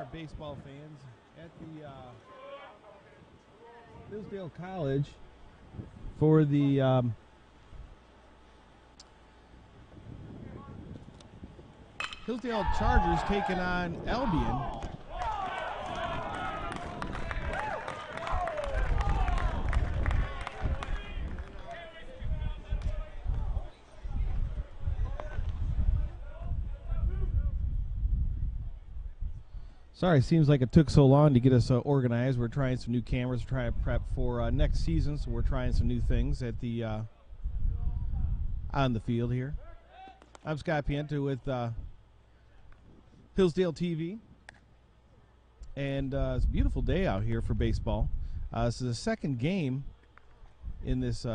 our baseball fans at the Hillsdale College for the Hillsdale Chargers taking on Albion. Sorry, seems like it took so long to get us organized. We're trying some new cameras, trying to prep for next season, so we're trying some new things at the on the field here. I'm Scott Pienta with Hillsdale TV, and it's a beautiful day out here for baseball. This is the second game in this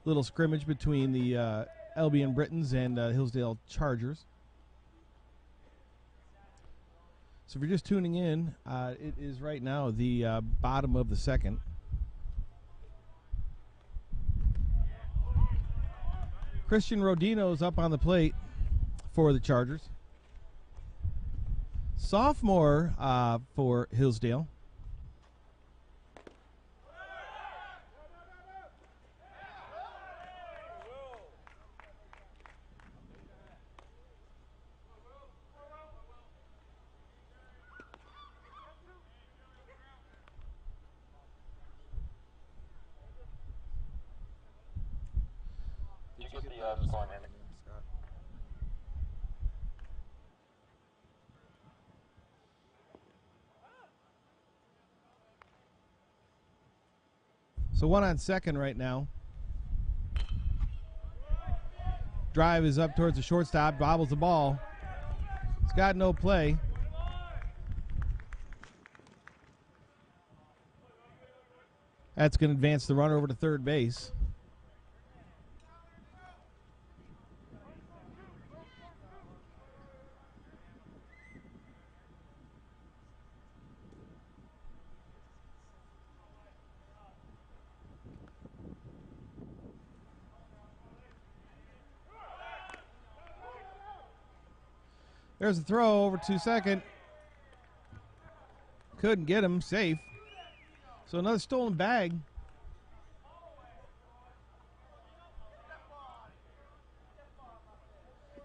little scrimmage between the Albion Britons and Hillsdale Chargers. So if you're just tuning in, it is right now the bottom of the second. Christian Rodino's up on the plate for the Chargers. Sophomore for Hillsdale. So one on second right now. Drive is up towards the shortstop, bobbles the ball. It's got no play. That's going to advance the runner over to third base. There's a throw over to second. Couldn't get him safe. So another stolen bag.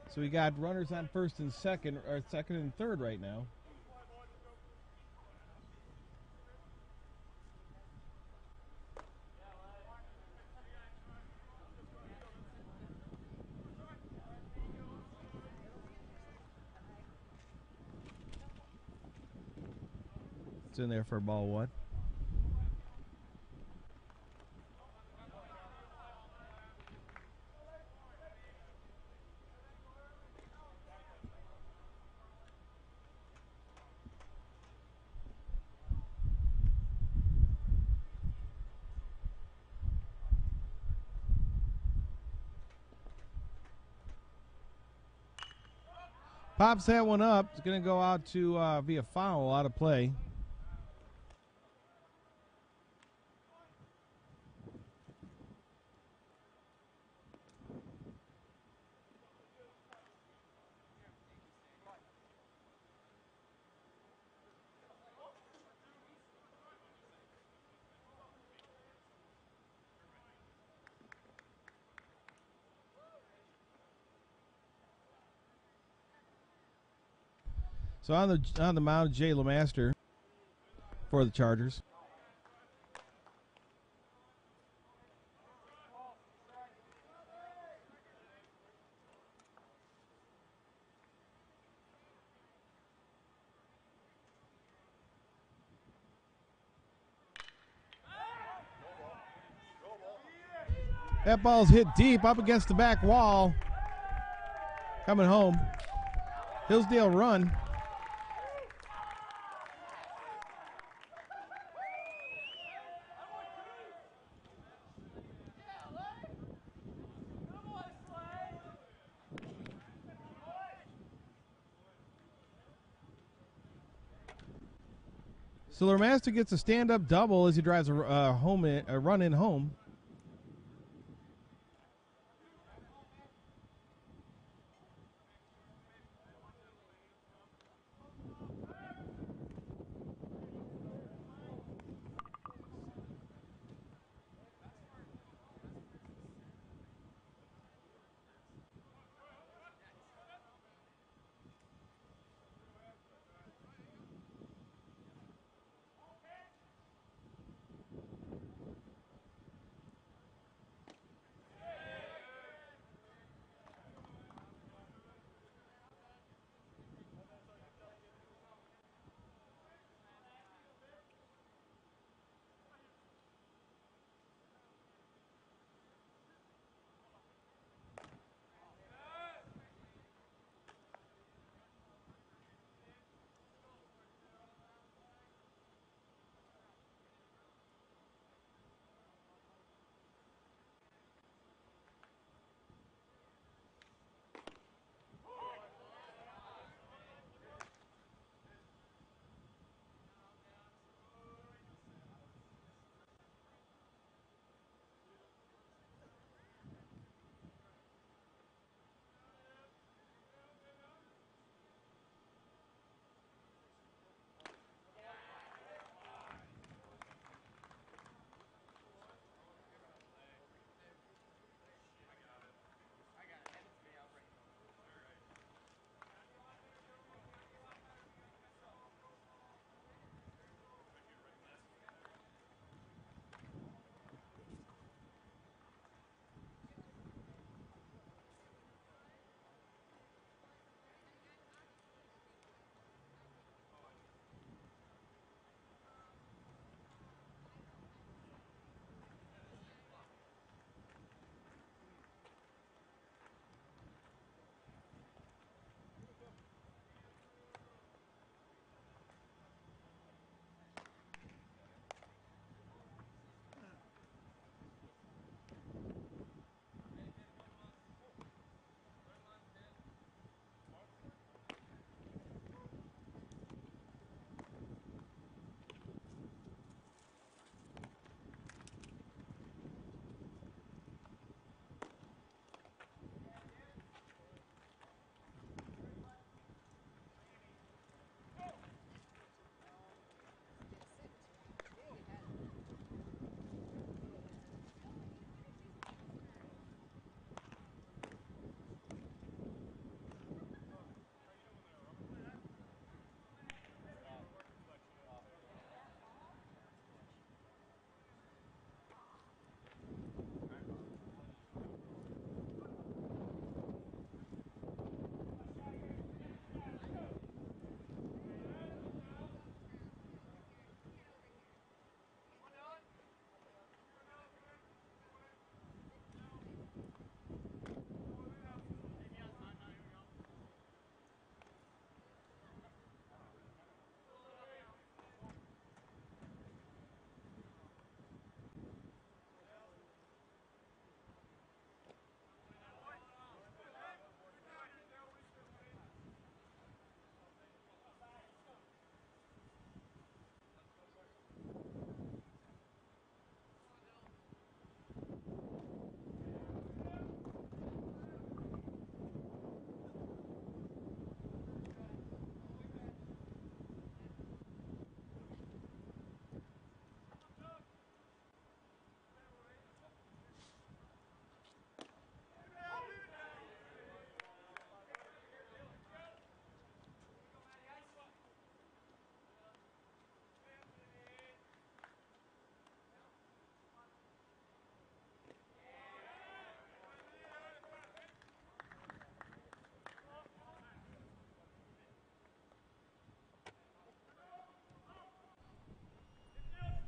So we got runners on first and second, or second and third right now. It's in there for ball one. Pops that one up. It's going to go out to be a foul out of play. So on the mound, Jay LeMaster for the Chargers. That ball's hit deep up against the back wall. Coming home. Hillsdale run. So LeMaster gets a stand-up double as he drives a run-in home.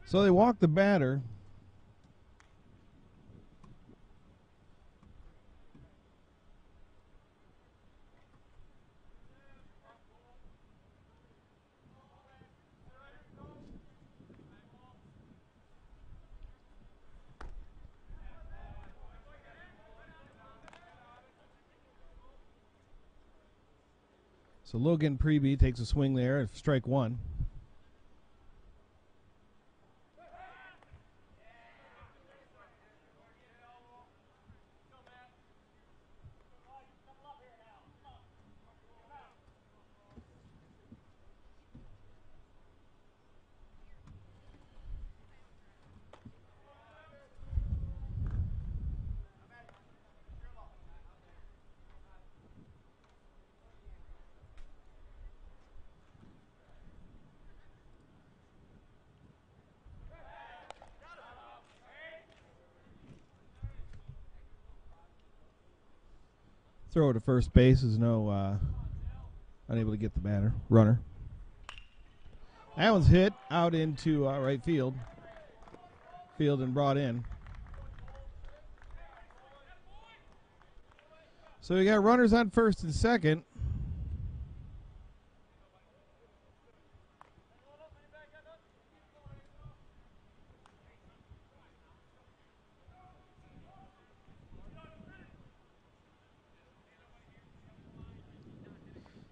So they walk the batter. So Logan Preby takes a swing there at strike one. Throw to first base is unable to get the batter runner. That one's hit out into right field. Field and brought in. So we got runners on first and second.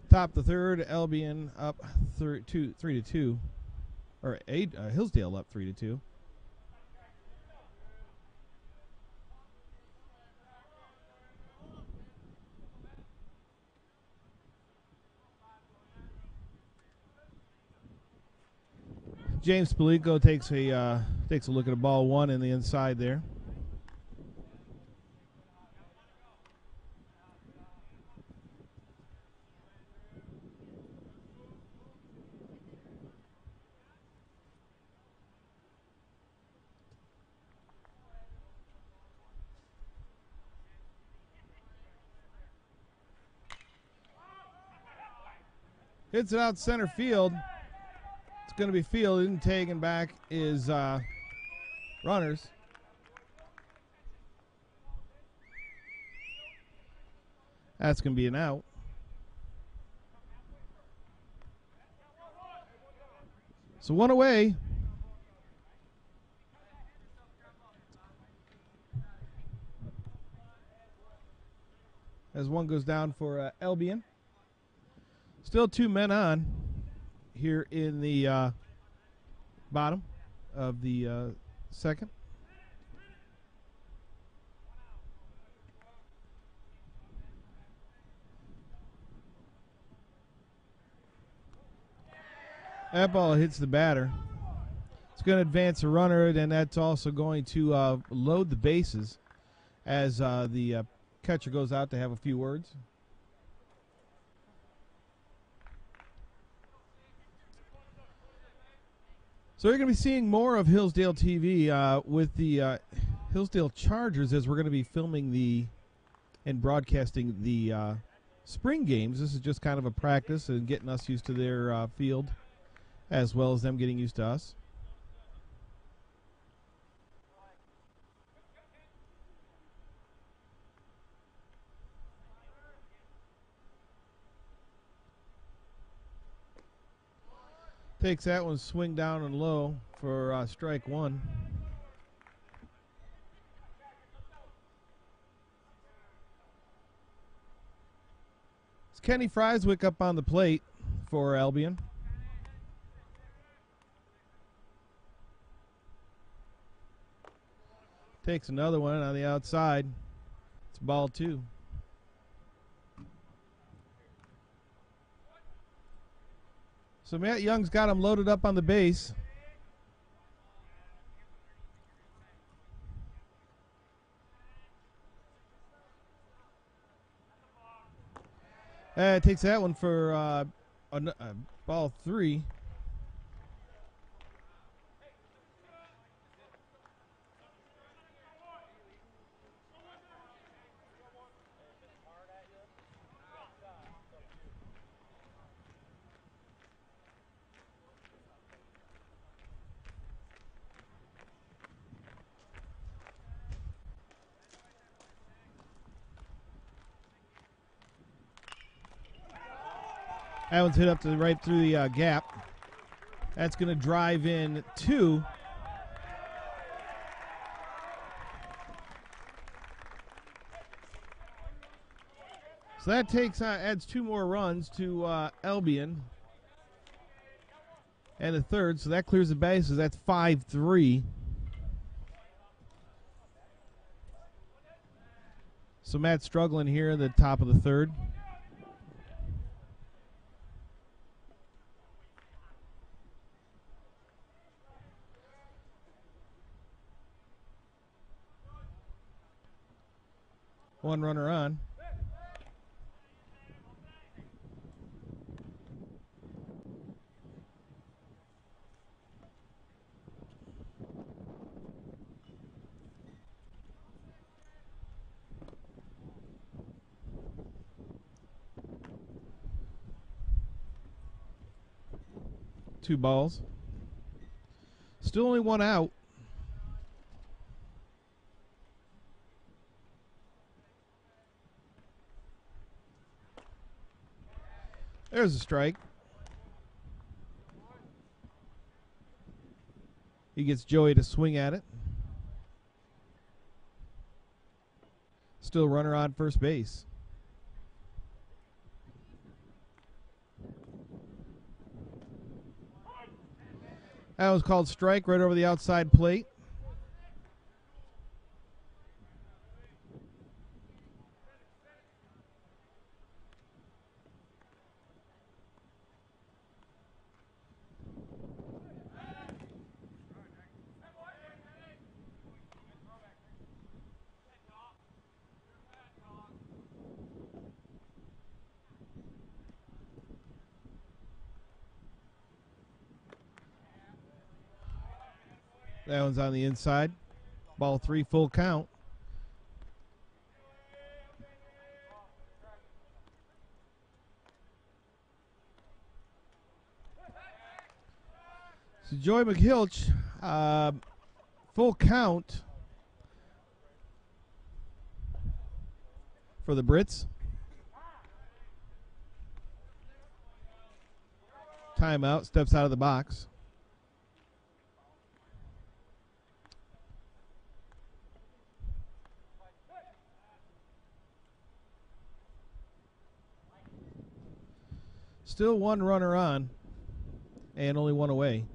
Top the third, Albion up 3-2, or Hillsdale up 3-2. James Spalico takes a look at a ball one in the inside there. Hits it out center field. It's going to be fielded, and taken back is runners. That's going to be an out. So one away. As one goes down for Albion. Still two men on here in the bottom of the second. That ball hits the batter. It's going to advance a runner, and that's also going to load the bases as the catcher goes out to have a few words. So you're going to be seeing more of Hillsdale TV with the Hillsdale Chargers as we're going to be filming and broadcasting the spring games. This is just kind of a practice and getting us used to their field as well as them getting used to us. Takes that one, swing down and low for strike one. It's Kenny Frieswick up on the plate for Albion. Takes another one on the outside. It's ball two. So Matt Young's got him loaded up on the base. Takes that one for ball three. That one's hit up to right through the gap. That's going to drive in 2. So that adds 2 more runs to Albion and a third. So that clears the bases. That's 5-3. So Matt's struggling here at the top of the third. One runner on. Two balls. Still only one out. There's a strike. He gets Joey to swing at it. Still runner on first base. That was called strike right over the outside plate. That one's on the inside. Ball 3, full count. So Joey McHilch, full count for the Brits. Timeout, steps out of the box. Still one runner on and only one away.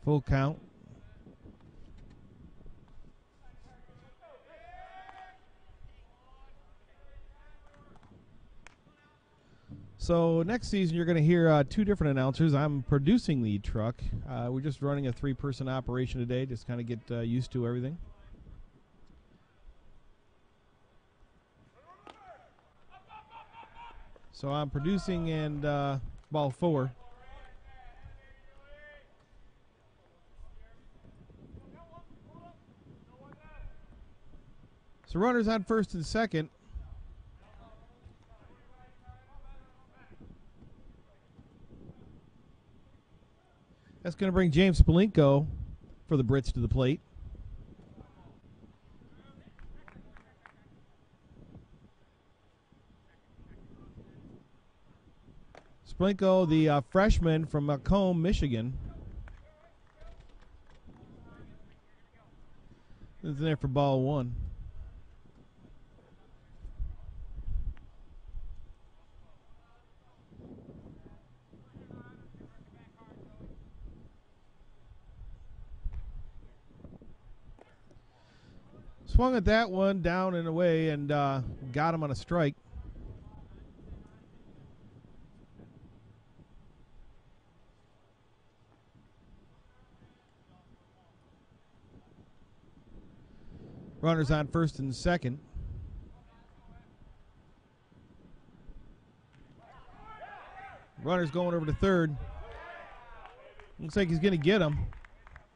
Full count. So next season you're going to hear 2 different announcers. I'm producing the truck. We're just running a 3-person operation today, just kind of get used to everything. So I'm producing and ball 4. So runners on first and second. That's going to bring James Spolinko for the Brits to the plate. Spolinko, the freshman from Macomb, Michigan. Is there for ball 1. Swung at that one, down and away, and got him on a strike. Runners on first and second. Runners going over to third. Looks like he's going to get him,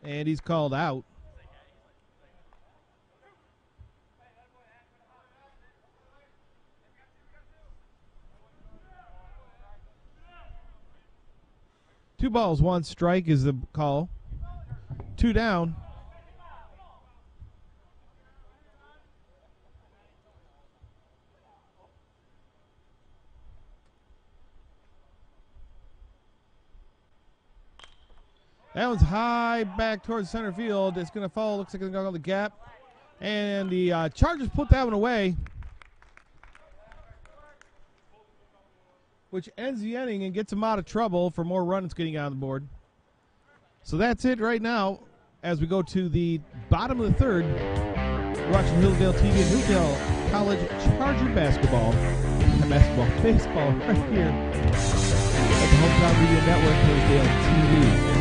and he's called out. 2 balls, 1 strike is the call. 2 down. That one's high back towards center field. It's going to fall. Looks like it's going to go the gap. And the Chargers put that one away, which ends the inning and gets them out of trouble for more runs getting on the board. So that's it right now as we go to the bottom of the third. We're watching Hillsdale TV and Hillsdale College Charger baseball right here at the Hometown Media Network, Hillsdale TV.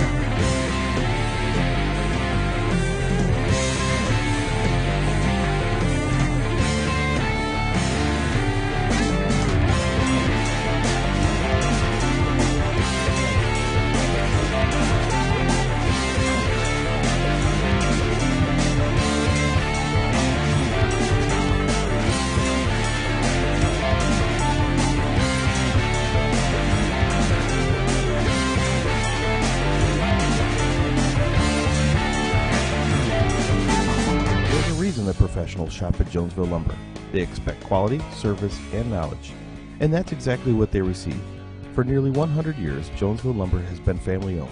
The professionals shop at Jonesville Lumber. They expect quality, service, and knowledge. And that's exactly what they receive. For nearly 100 years, Jonesville Lumber has been family owned.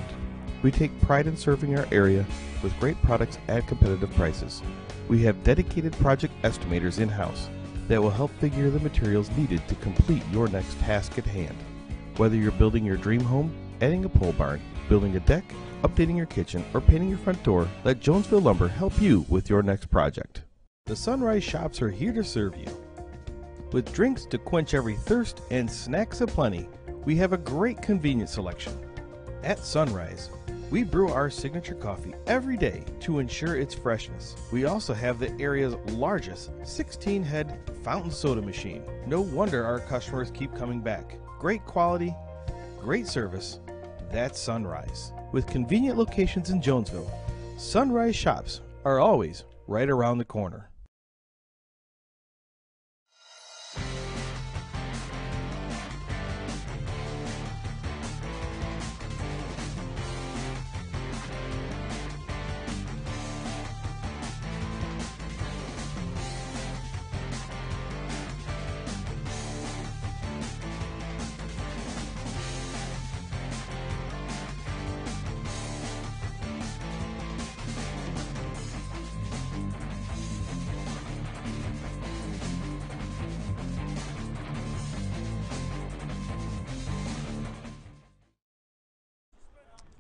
We take pride in serving our area with great products at competitive prices. We have dedicated project estimators in-house that will help figure the materials needed to complete your next task at hand. Whether you're building your dream home, adding a pole barn, building a deck, updating your kitchen, or painting your front door, let Jonesville Lumber help you with your next project. The Sunrise Shops are here to serve you. With drinks to quench every thirst and snacks aplenty, we have a great convenience selection. At Sunrise, we brew our signature coffee every day to ensure its freshness. We also have the area's largest 16-head fountain soda machine. No wonder our customers keep coming back. Great quality, great service, that's Sunrise. With convenient locations in Jonesville, Sunrise Shops are always right around the corner.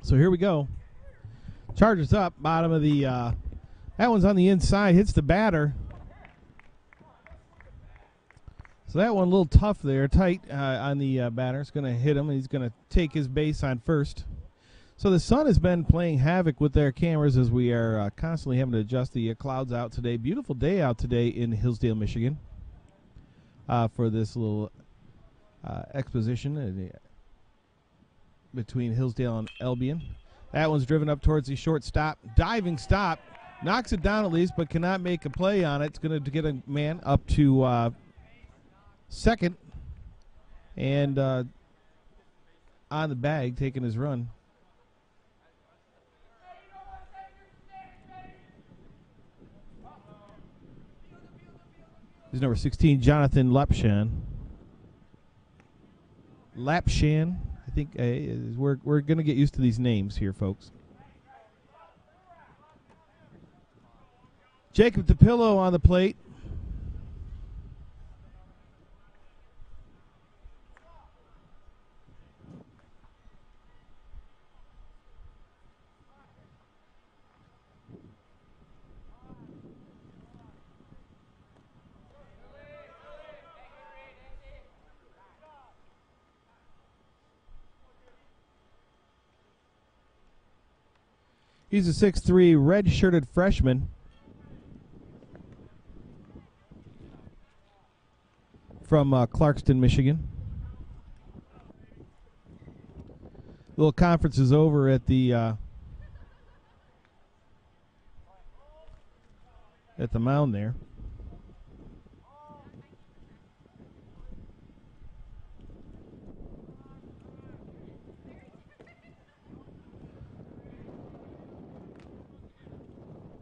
So here we go. Chargers up, bottom of the, that one's on the inside, hits the batter. So that one a little tough there, tight on the batter. It's going to hit him, and he's going to take his base on first. So the sun has been playing havoc with their cameras as we are constantly having to adjust the clouds out today. Beautiful day out today in Hillsdale, Michigan for this little exposition between Hillsdale and Albion. That one's driven up towards the shortstop. Diving stop. Knocks it down at least, but cannot make a play on it. It's going to get a man up to second. And on the bag, taking his run. He's number 16, Jonathan Lapshan. I think we're going to get used to these names here, folks. Jacob DePillo on the plate. He's a 6'3", red-shirted freshman from Clarkston, Michigan. Little conference is over at the mound there.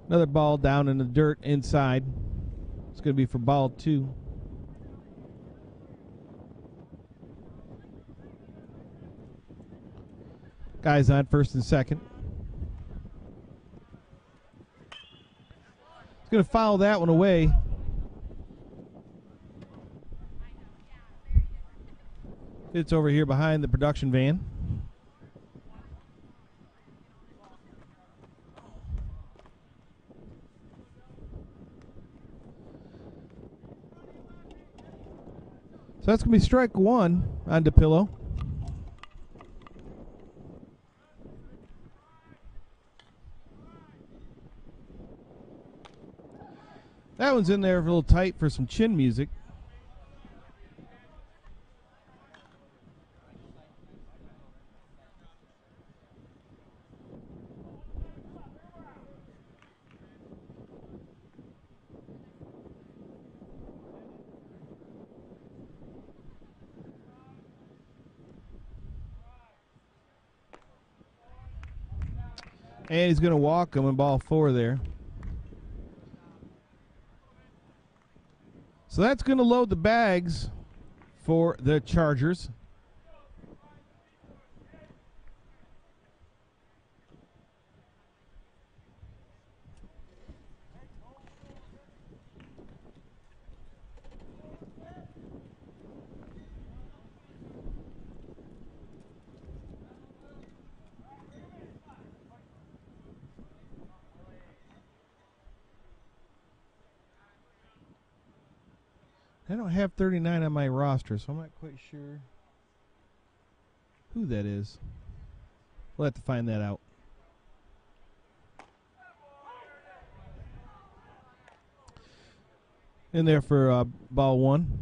Another ball down in the dirt inside. It's going to be for ball 2. Guys on first and second. He's going to foul that one away. It's over here behind the production van. So that's going to be strike 1 on DePillo. That one's in there a little tight for some chin music. And he's going to walk him in ball 4 there. So that's going to load the bags for the Chargers. I don't have 39 on my roster, so I'm not quite sure who that is. We'll have to find that out. In there for ball 1.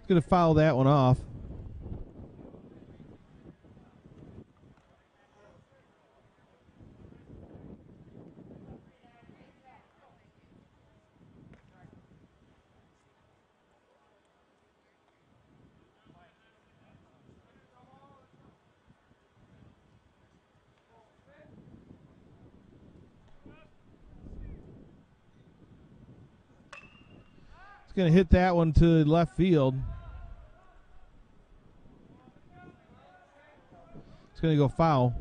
Going to foul that one off. It's going to hit that one to left field. Going to go foul.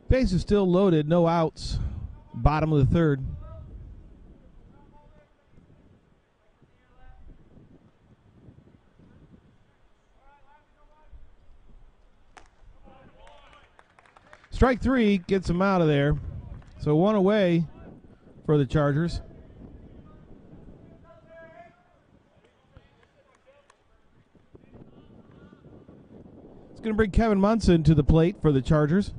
Base is still loaded, no outs. Bottom of the 3rd. Strike 3 gets him out of there. So 1 away for the Chargers. It's going to bring Kevin Munson to the plate for the Chargers.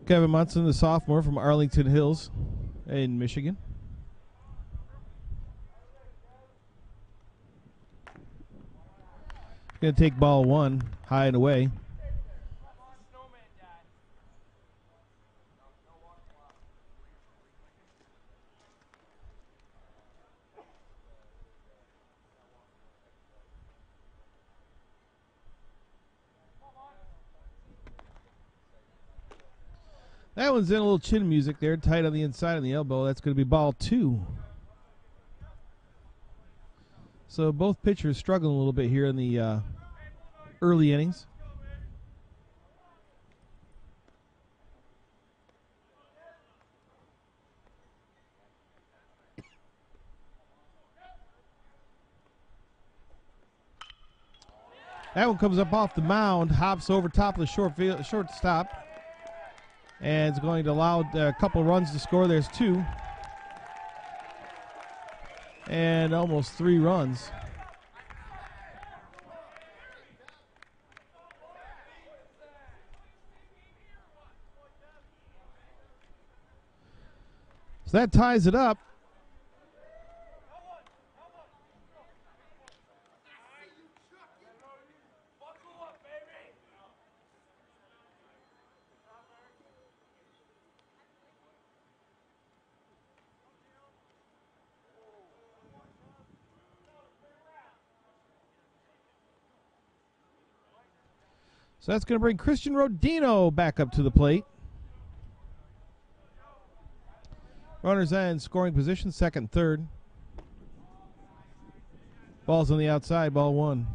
Kevin Munson, the sophomore from Arlington Hills in Michigan. Going to take ball 1 high and away. That one's in a little chin music there, tight on the inside on the elbow. That's going to be ball 2. So both pitchers struggling a little bit here in the early innings. That one comes up off the mound, hops over top of the shortstop, and it's going to allow a couple runs to score. There's 2. And almost 3 runs. So that ties it up. So that's going to bring Christian Rodino back up to the plate. Runners in scoring position, second, third. Ball's on the outside, ball one.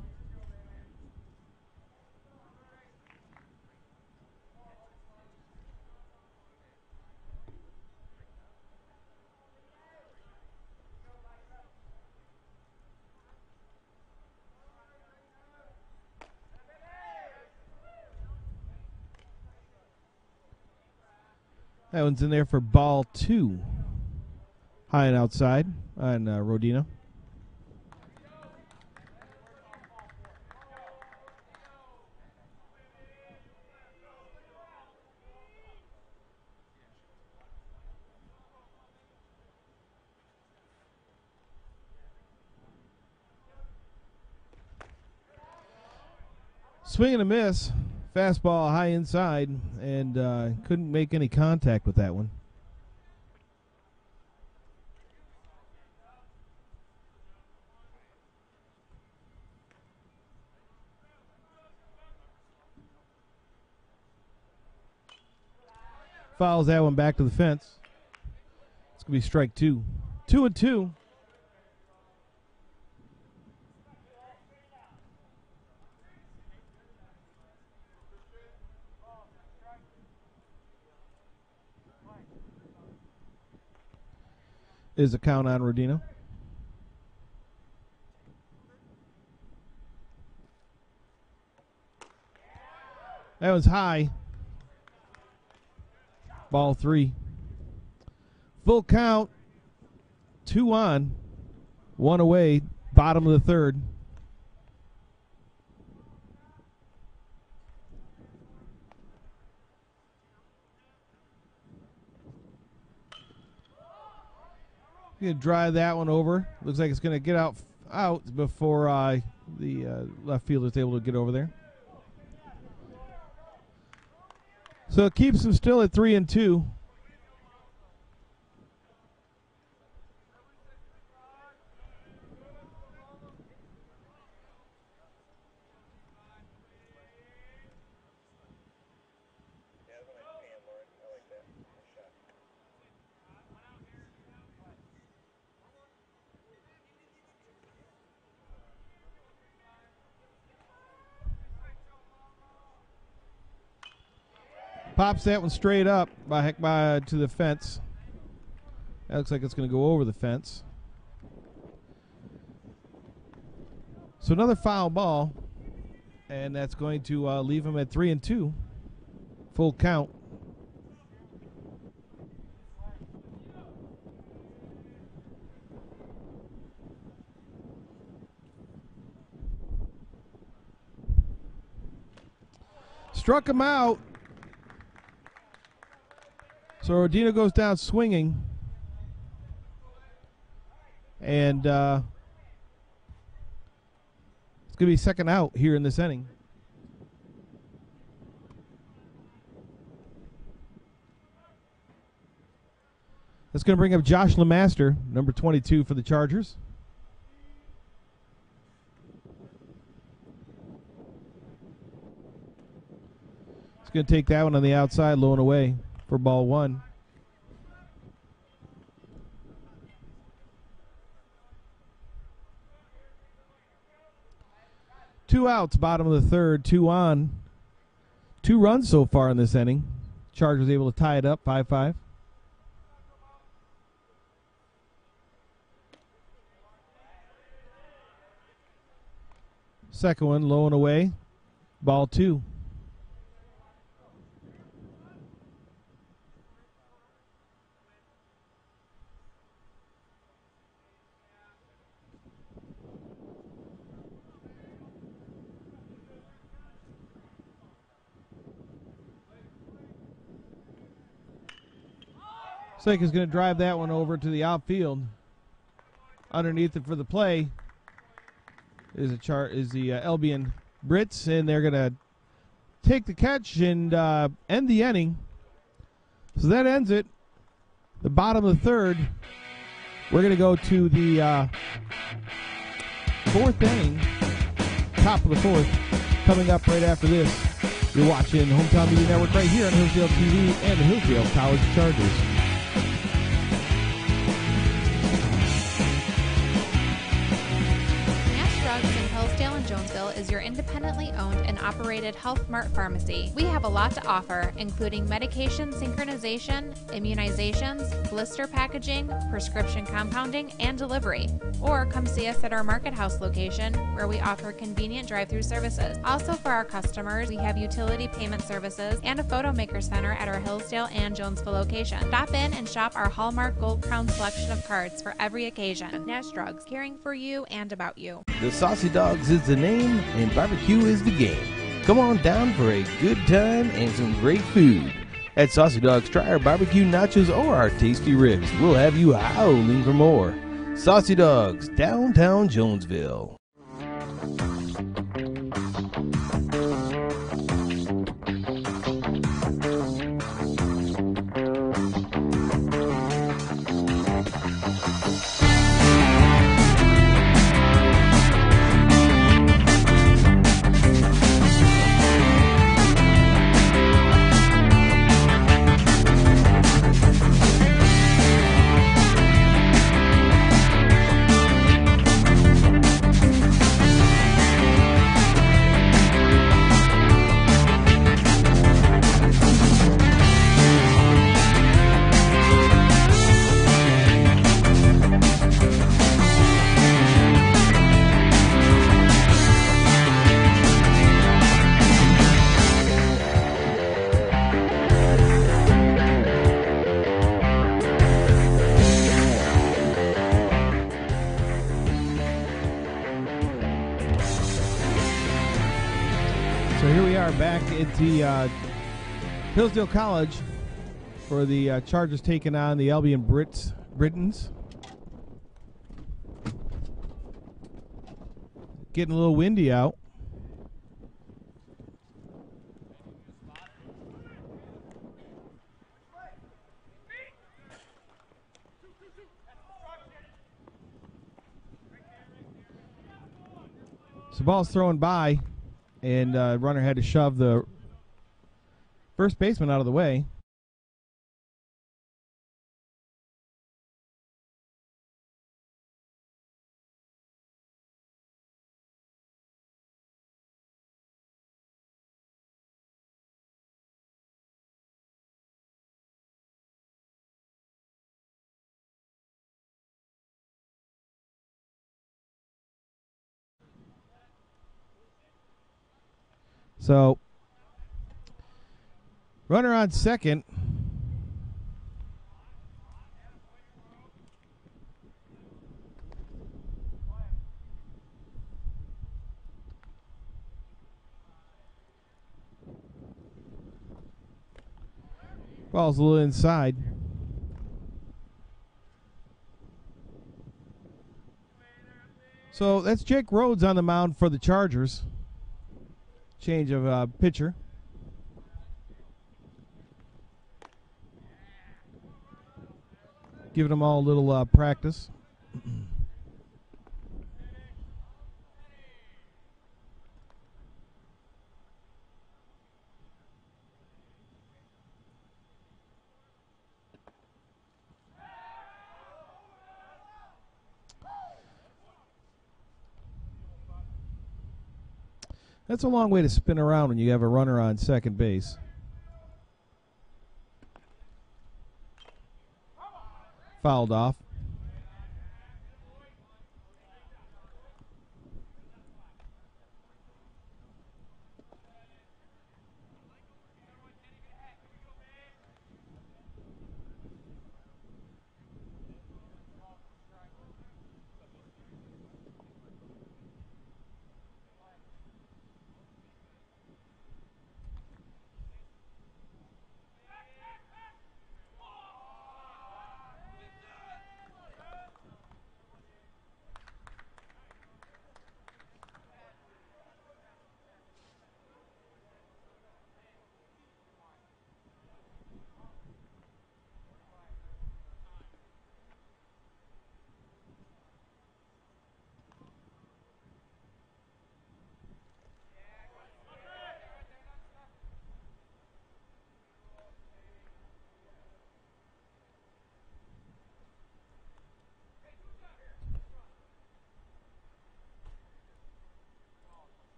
That one's in there for ball two. High and outside on Rodino. Swing and a miss. Fastball high inside, and couldn't make any contact with that one. Fouls that one back to the fence. It's going to be strike two. 2-2. Is a count on Rodino. That was high. Ball three. Full count. 2 on. 1 away. Bottom of the third. Going to drive that one over. Looks like it's going to get out before the left fielder is able to get over there. So it keeps him still at 3-2. Pops that one straight up to the fence. That looks like it's going to go over the fence. So another foul ball, and that's going to leave him at 3-2. Full count. Struck him out. So Rodino goes down swinging, and it's going to be second out here in this inning. That's going to bring up Josh LeMaster, number 22 for the Chargers. He's going to take that one on the outside, low and away for ball one. Two outs, bottom of the third, 2 on. 2 runs so far in this inning. Chargers able to tie it up, 5-5. Second one, low and away, ball 2. Looks is going to drive that one over to the outfield. Underneath it for the play is the Albion Brits, and they're going to take the catch and end the inning. So that ends it. The bottom of the third. We're going to go to the fourth inning, top of the fourth, coming up right after this. You're watching Hometown Media Network right here on Hillsdale TV and the Hillsdale College Chargers. Hillsdale and Jonesville is your independently owned and operated Health Mart pharmacy. We have a lot to offer, including medication synchronization, immunizations, blister packaging, prescription compounding, and delivery. Or come see us at our Market House location, where we offer convenient drive-through services. Also for our customers, we have utility payment services and a photo maker center at our Hillsdale and Jonesville location. Stop in and shop our Hallmark Gold Crown selection of cards for every occasion. Nash Drugs, caring for you and about you. The Saucy Dogs is the name, and barbecue is the game. Come on down for a good time and some great food. At Saucy Dogs, try our barbecue nachos or our tasty ribs. We'll have you howling for more. Saucy Dogs, downtown Jonesville. Back at the Hillsdale College for the Chargers taking on the Albion Britons. Getting a little windy out. So the ball's thrown by. And runner had to shove the first baseman out of the way. So, runner on second. Ball's a little inside. So that's Jake Rhodes on the mound for the Chargers. Change of pitcher. Giving them all a little practice. That's a long way to spin around when you have a runner on second base. Fouled off.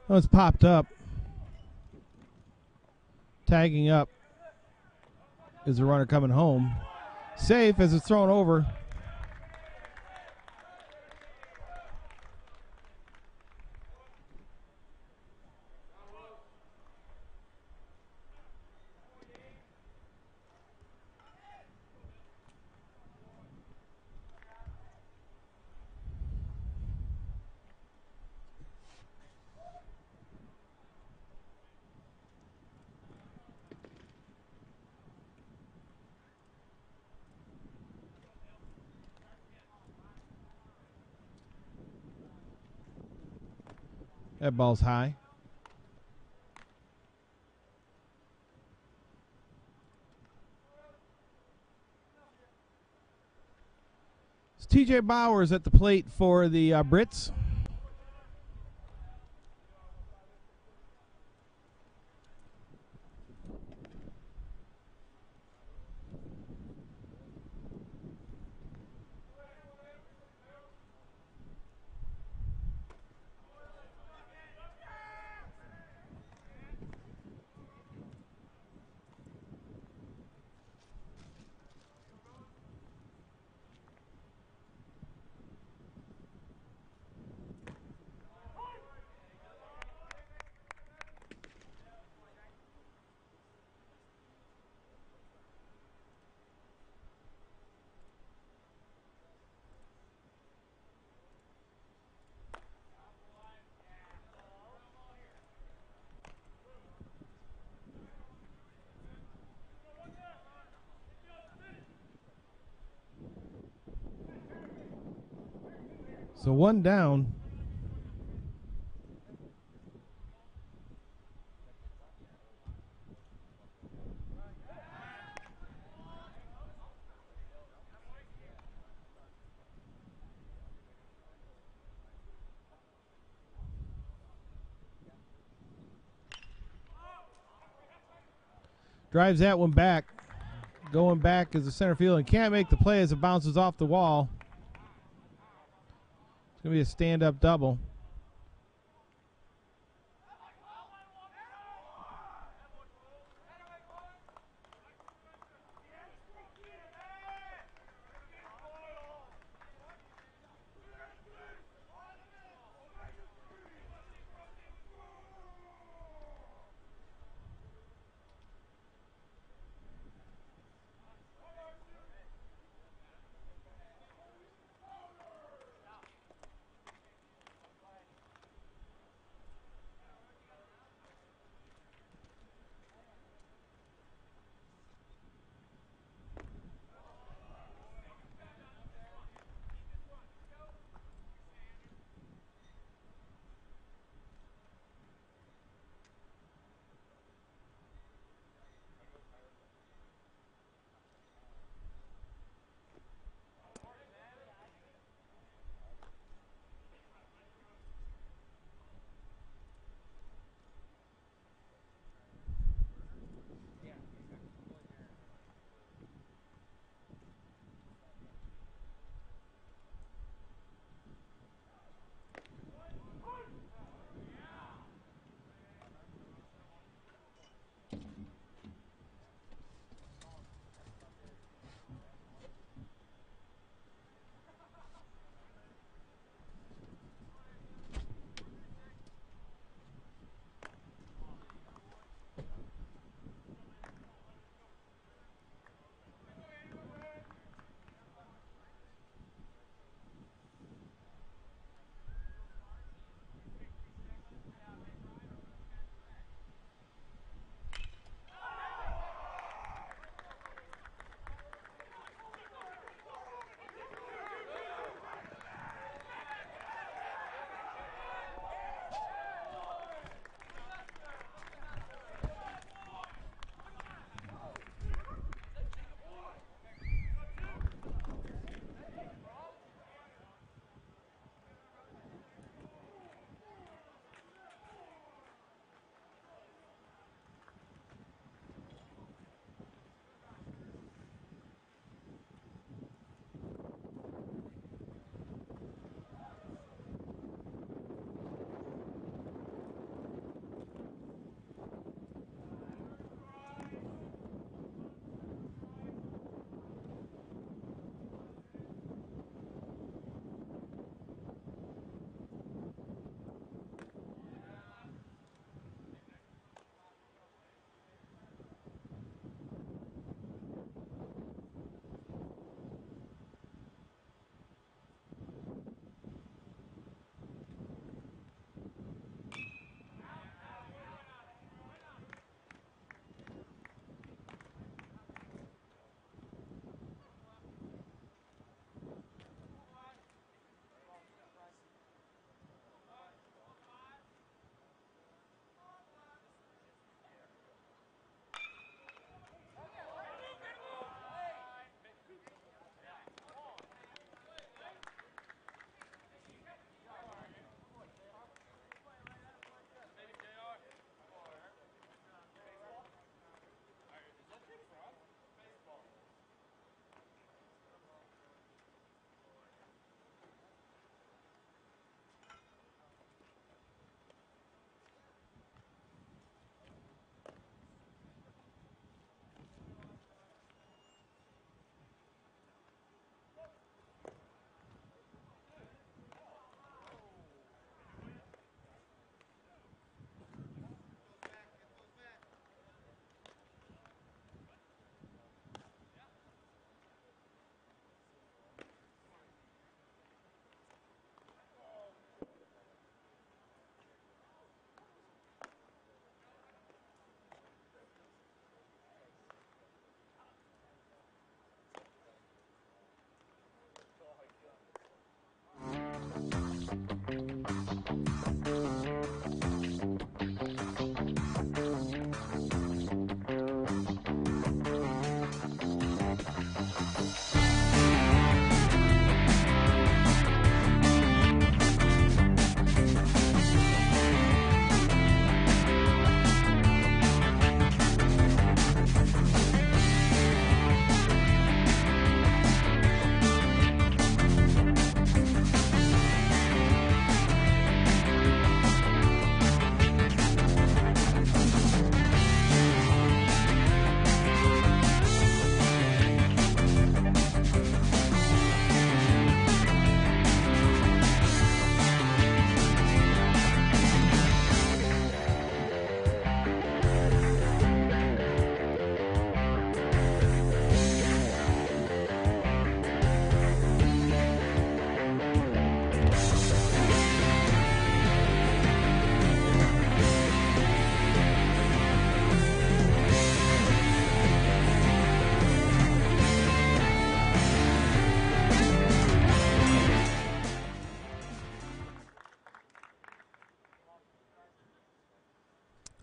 Oh, it's popped up. Tagging up is the runner coming home. Safe as it's thrown over. That ball's high. It's TJ Bowers at the plate for the Brits. So one down. Drives that one back. Going back is the center field and can't make the play as it bounces off the wall. It's going to be a stand-up double.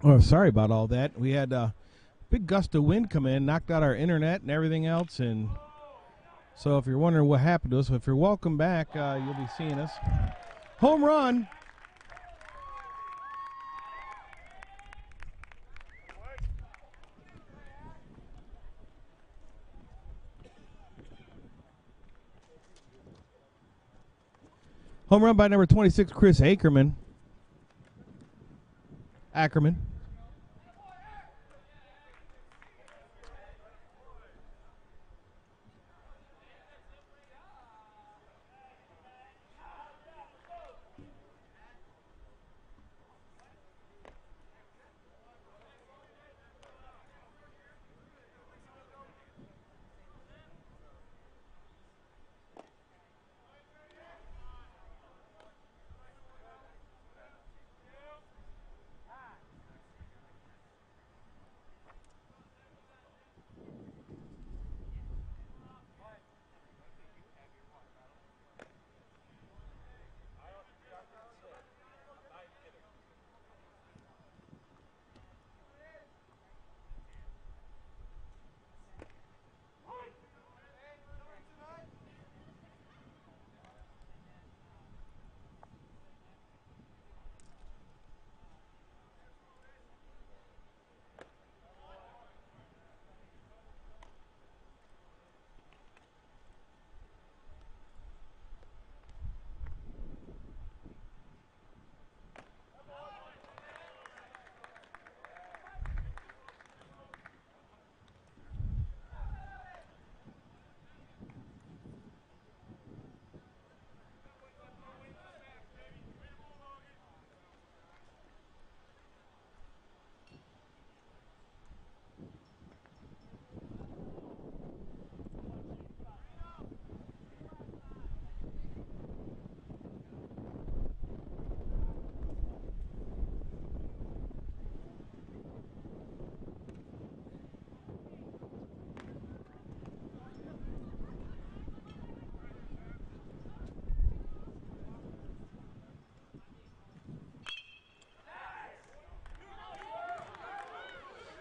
Oh, sorry about all that. We had a big gust of wind come in, knocked out our internet and everything else. And so if you're wondering what happened to us, if you're welcome back, you'll be seeing us. Home run. Home run by number 26, Chris Ackerman.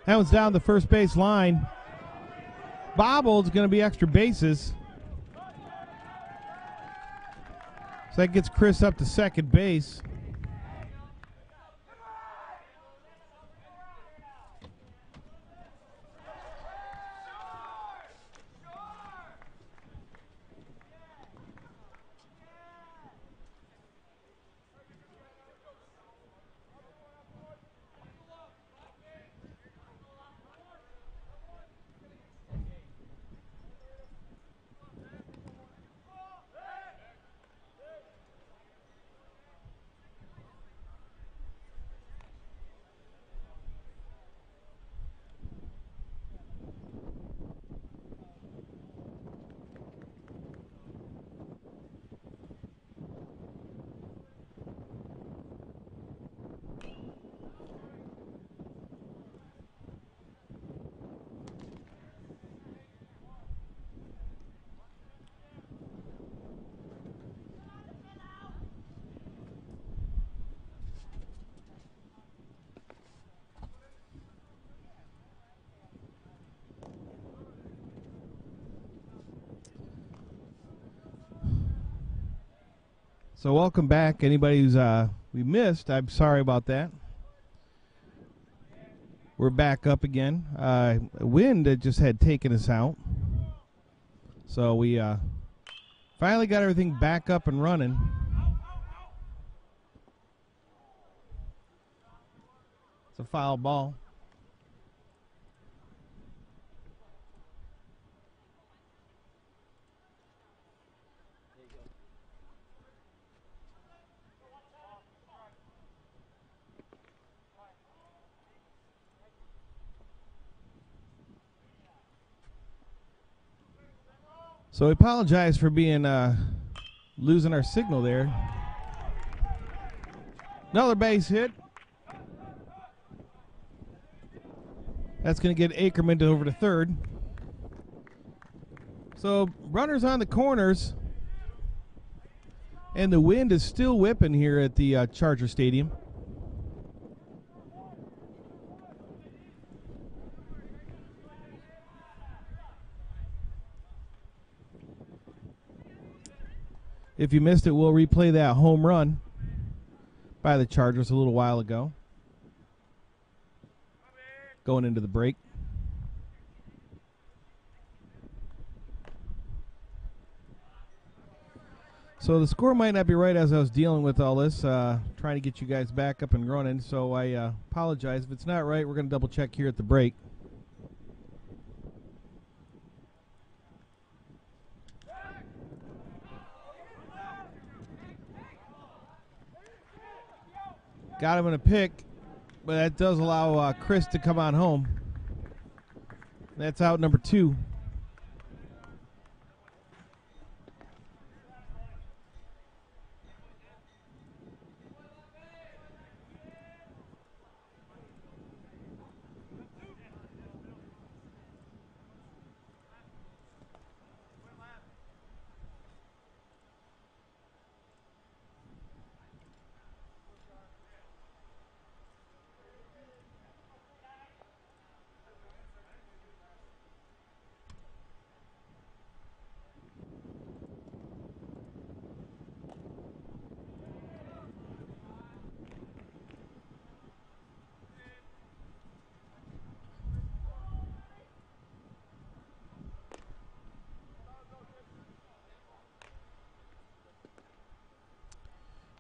That one's down the first base line. Bobbled is going to be extra bases. So that gets Chris up to second base. So welcome back. Anybody who's we missed, I'm sorry about that. We're back up again. Wind that just had taken us out. So we finally got everything back up and running. It's a foul ball. So we apologize for being losing our signal there. Another base hit. That's going to get Ackerman over to third. So runners on the corners. And the wind is still whipping here at the Charger Stadium. If you missed it, we'll replay that home run by the Chargers a little while ago. Going into the break. So the score might not be right as I was dealing with all this, trying to get you guys back up and running. So I apologize. If it's not right, we're going to double check here at the break. Got him in a pick, but that does allow Chris to come on home. That's out number 2.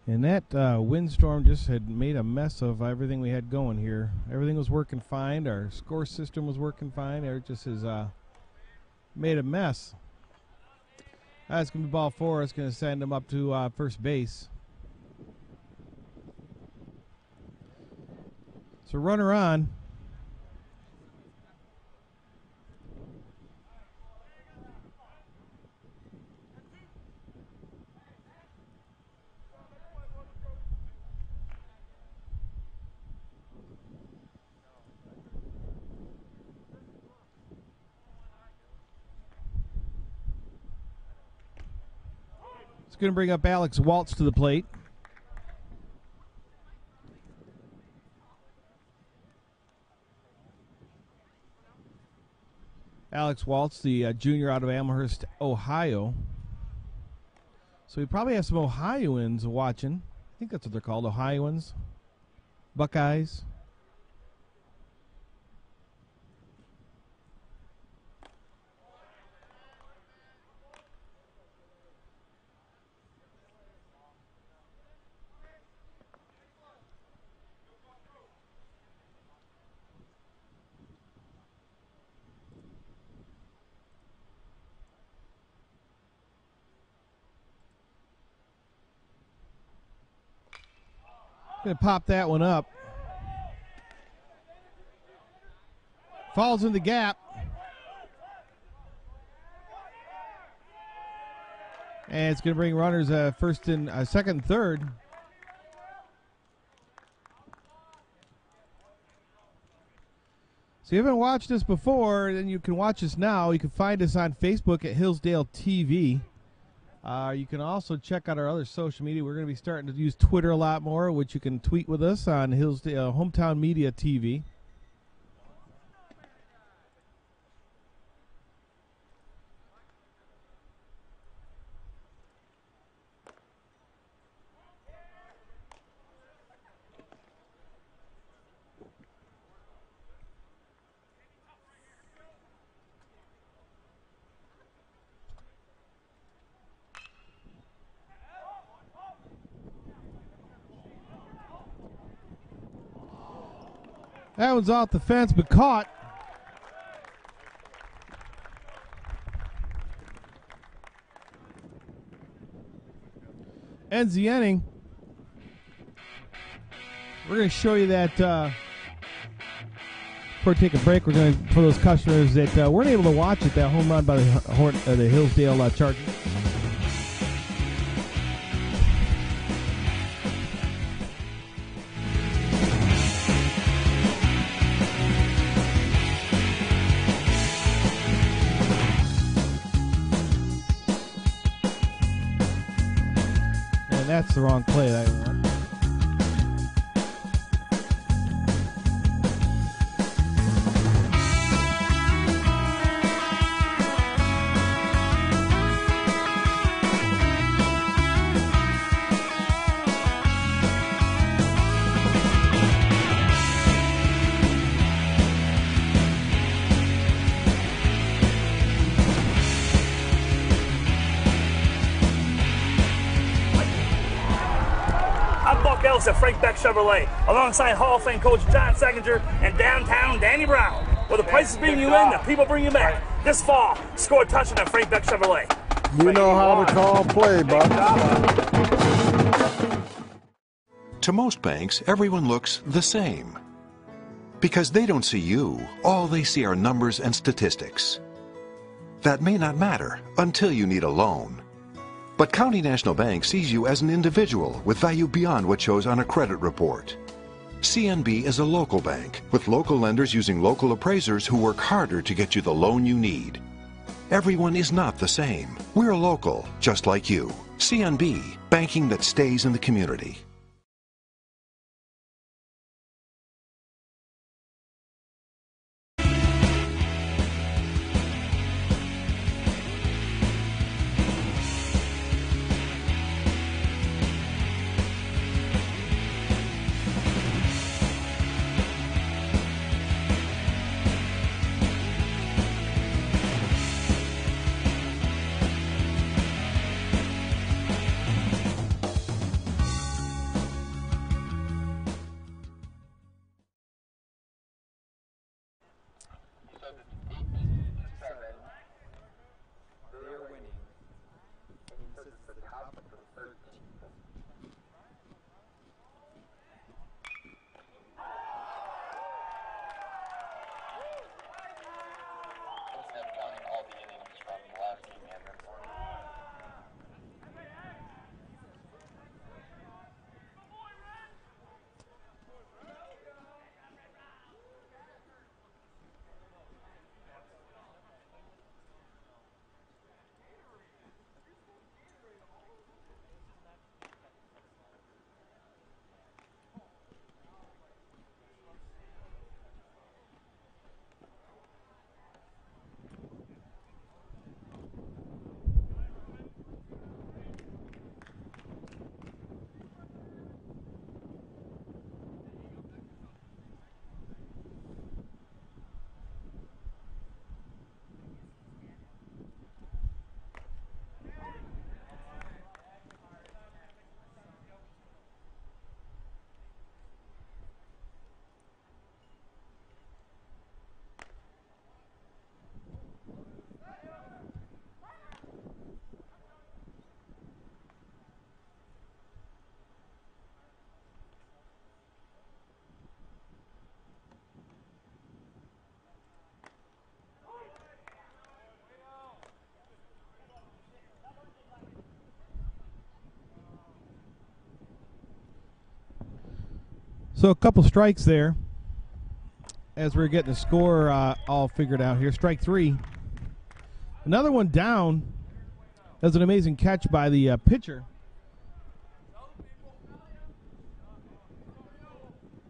And that windstorm just had made a mess of everything we had going here. Everything was working fine. Our score system was working fine. It just has made a mess. That's going to be ball 4. It's going to send them up to first base. So runner on. Going to bring up Alex Waltz to the plate. Alex Waltz, the junior out of Amherst, Ohio. So we probably have some Ohioans watching. I think that's what they're called, Ohioans. Buckeyes. Going to pop that one up. Falls in the gap. And it's going to bring runners first and second and third. So if you haven't watched this before, then you can watch us now. You can find us on Facebook at Hillsdale TV. You can also check out our other social media. We're going to be starting to use Twitter a lot more, which you can tweet with us on Hillsdale Hometown Media TV. That one's off the fence, but caught. Ends the inning. We're going to show you that before we take a break. We're going to, for those customers that weren't able to watch it, that home run by the Hillsdale Chargers. That's the wrong play that I want. Beck Chevrolet, alongside Hall of Fame coach John Seckinger and downtown Danny Brown. Where the prices bring you in, the people bring you back. This fall, score a touchdown at Frank Beck Chevrolet. You know how to call play, Buck. To most banks, everyone looks the same. Because they don't see you, all they see are numbers and statistics. That may not matter until you need a loan. But County National Bank sees you as an individual with value beyond what shows on a credit report. CNB is a local bank with local lenders using local appraisers who work harder to get you the loan you need. Everyone is not the same. We're local, just like you. CNB, banking that stays in the community. So a couple strikes there as we're getting the score all figured out here. Strike three. Another one down. That was an amazing catch by the pitcher.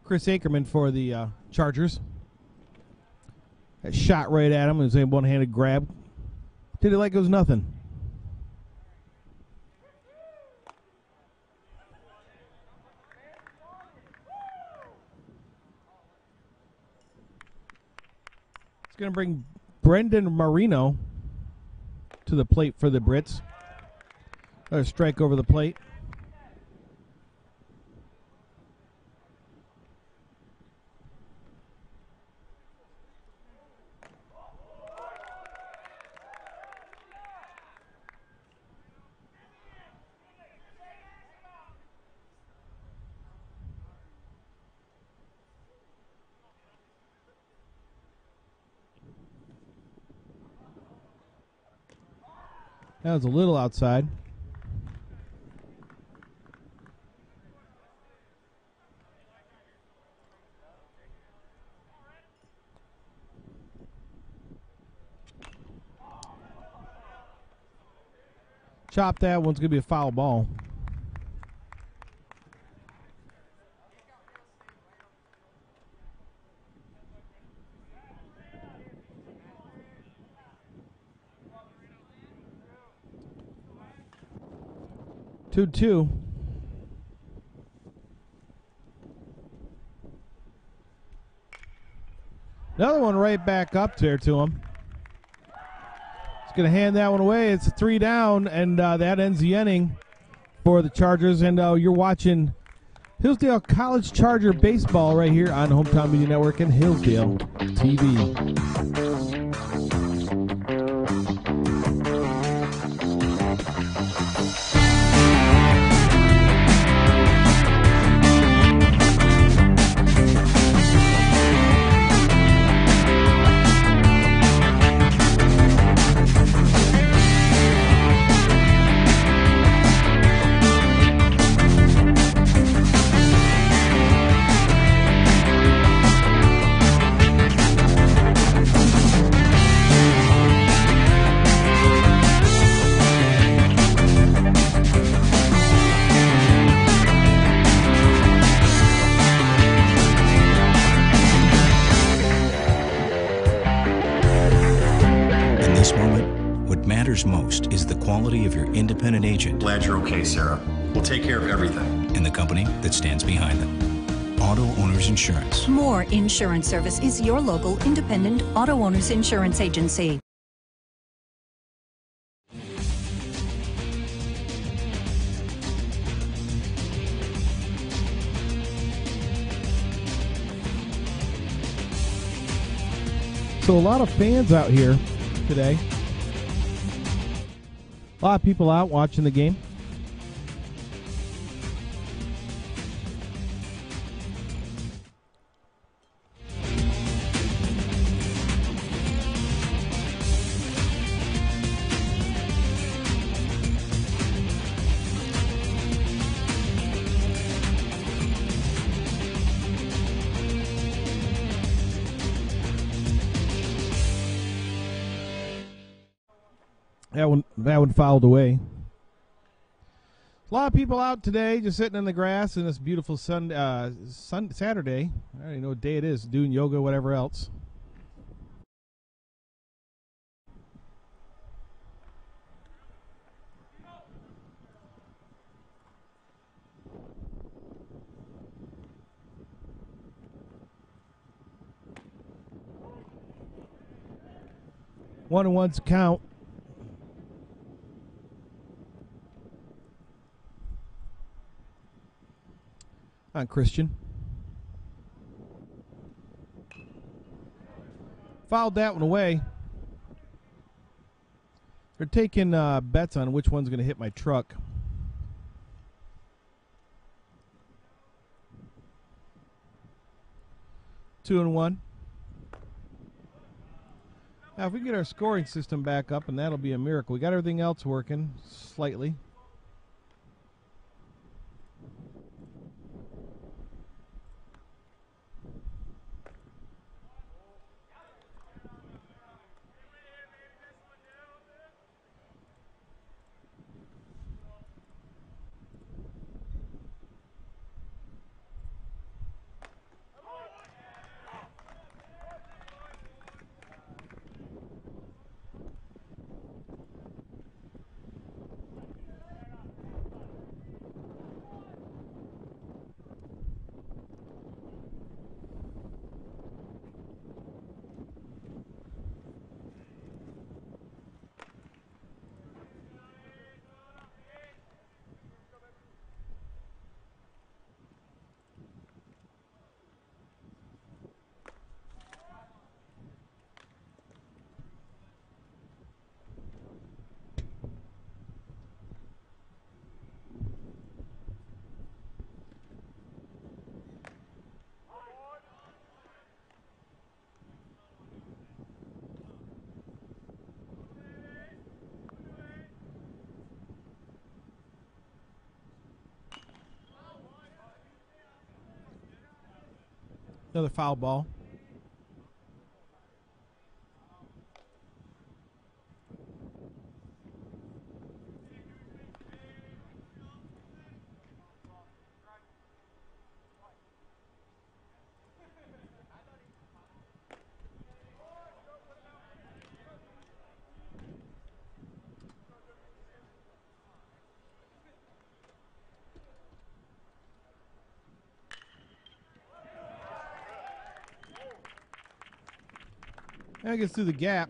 Chris Ackerman for the Chargers. That shot right at him. It was a one-handed grab. Did it like it was nothing. Going to bring Brendan Marino to the plate for the Brits. Another strike over the plate. That was a little outside. Chop that. One's going to be a foul ball. Two. Another one right back up there to him. He's going to hand that one away. It's a 3 down, and that ends the inning for the Chargers. And you're watching Hillsdale College Charger baseball right here on Hometown Media Network and Hillsdale TV. Most is the quality of your independent agent. Glad you're okay, Sarah. We'll take care of everything. And the company that stands behind them. Auto Owners Insurance. More Insurance Service is your local independent auto owners insurance agency. So a lot of fans out here today. A lot of people out watching the game. That one fouled away. A lot of people out today just sitting in the grass in this beautiful Saturday. I don't even know what day it is, doing yoga, whatever else. One and one's count. On Christian. Fouled that one away. They're taking bets on which one's going to hit my truck. Two and one. Now, if we get our scoring system back up, and that'll be a miracle. We got everything else working slightly. Another foul ball. That gets through the gap.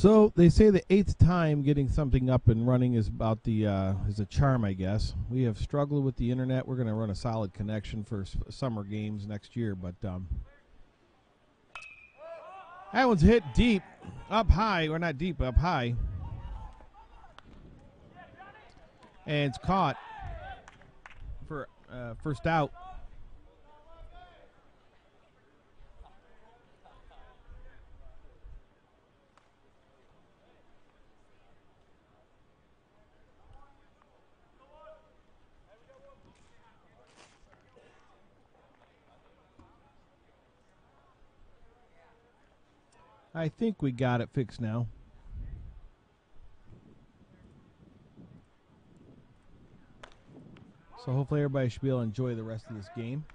So they say the 8th time getting something up and running is about the is a charm, I guess. We have struggled with the internet. We're going to run a solid connection for summer games next year, but that one's hit deep, up high, or not deep, up high, and it's caught for first out. I think we got it fixed now. So hopefully everybody should be able to enjoy the rest of this game.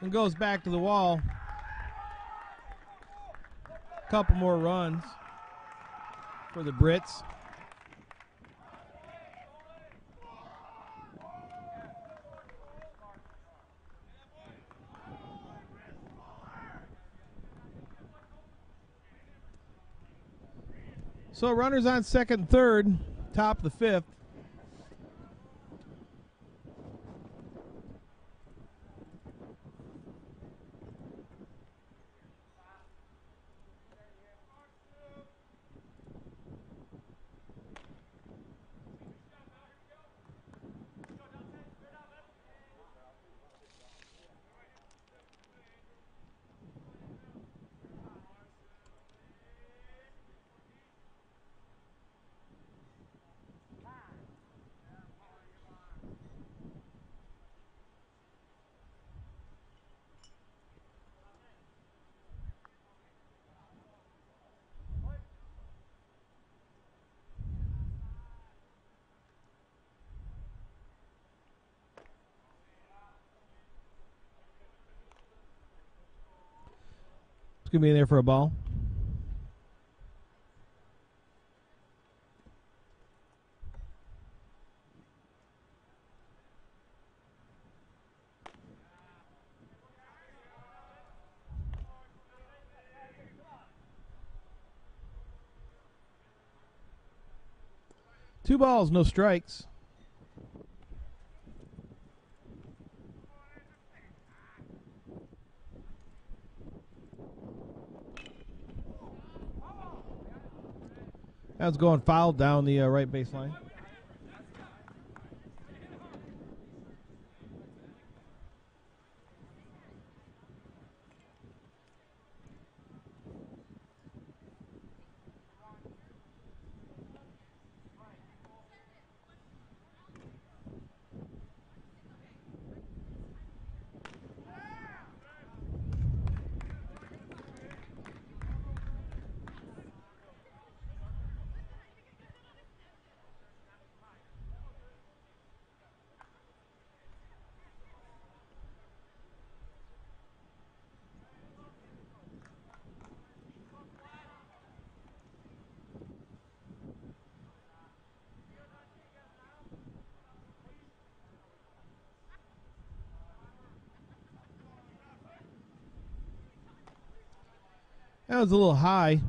And goes back to the wall. Couple more runs for the Brits. So runners on second, third, top of the fifth. It's going to be in there for a ball. Two balls, no strikes. That was going foul down the right baseline. That was a little high.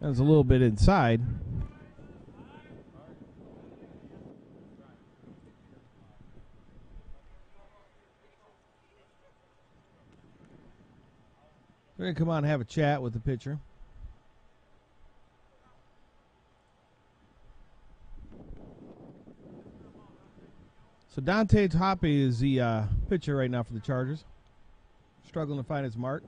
That was a little bit inside. We're going to come on and have a chat with the pitcher. So Dante Toppe is the pitcher right now for the Chargers. Struggling to find his mark.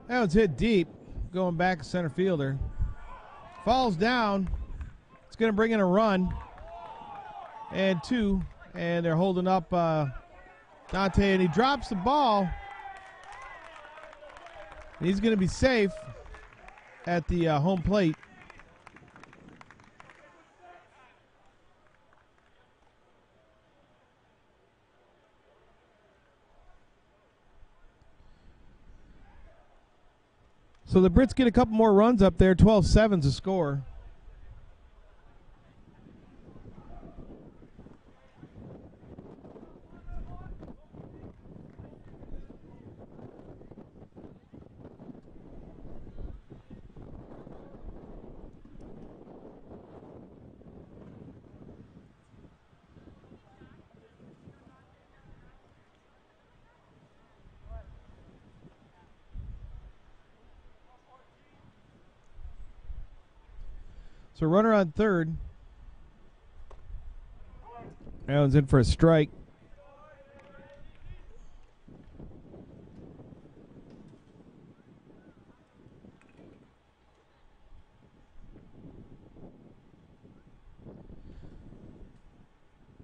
That was hit deep. going back, center fielder. Falls down. It's going to bring in a run. And 2. And they're holding up Dante, and he drops the ball. And he's going to be safe at the home plate. So the Brits get a couple more runs up there. 12-7's the score. So runner on third. That one's in for a strike.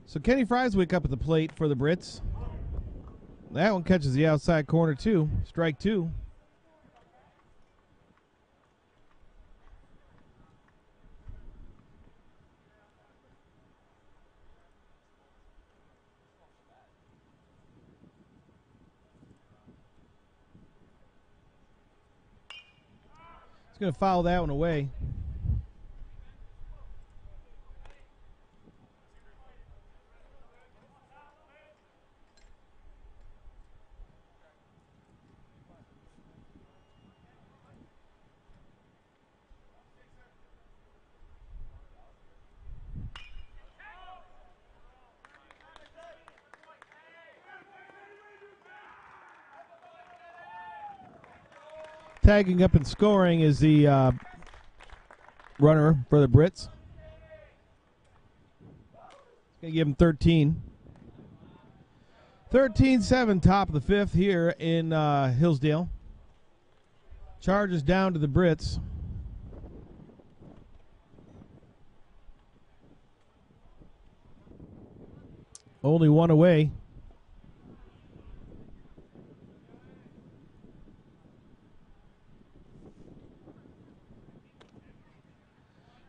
So Kenny Frieswick up at the plate for the Brits. That one catches the outside corner too. Strike 2. Going to foul that one away. Tagging up and scoring is the runner for the Brits. Going to give him 13. 13-7, top of the 5th here in Hillsdale. Charges down to the Brits. Only one away.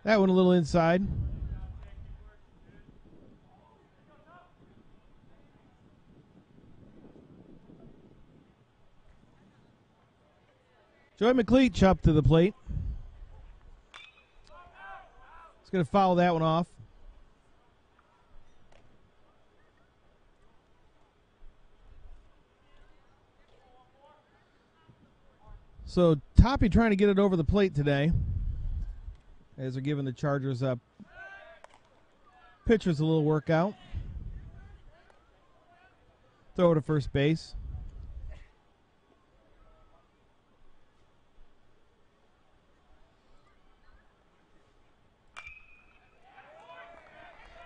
That one a little inside. Joey McLeach up to the plate. He's going to foul that one off. So Toppy trying to get it over the plate today, as they're giving the Chargers pitchers a little workout. Throw to first base.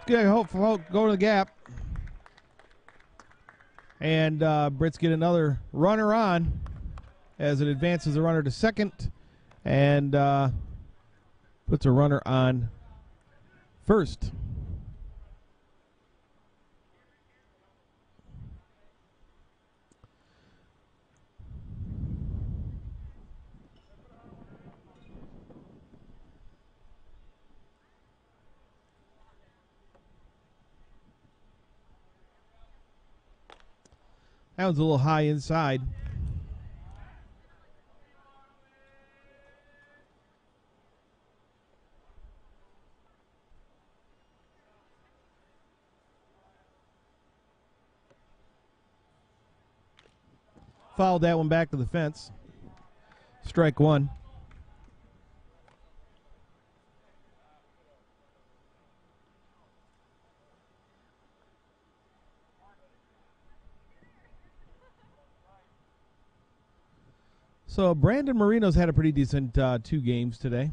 Good, hope go to the gap. And Brits get another runner on as it advances the runner to second and puts a runner on first. That one's a little high inside. Fouled that one back to the fence. Strike 1. So Brandon Marino's had a pretty decent 2 games today.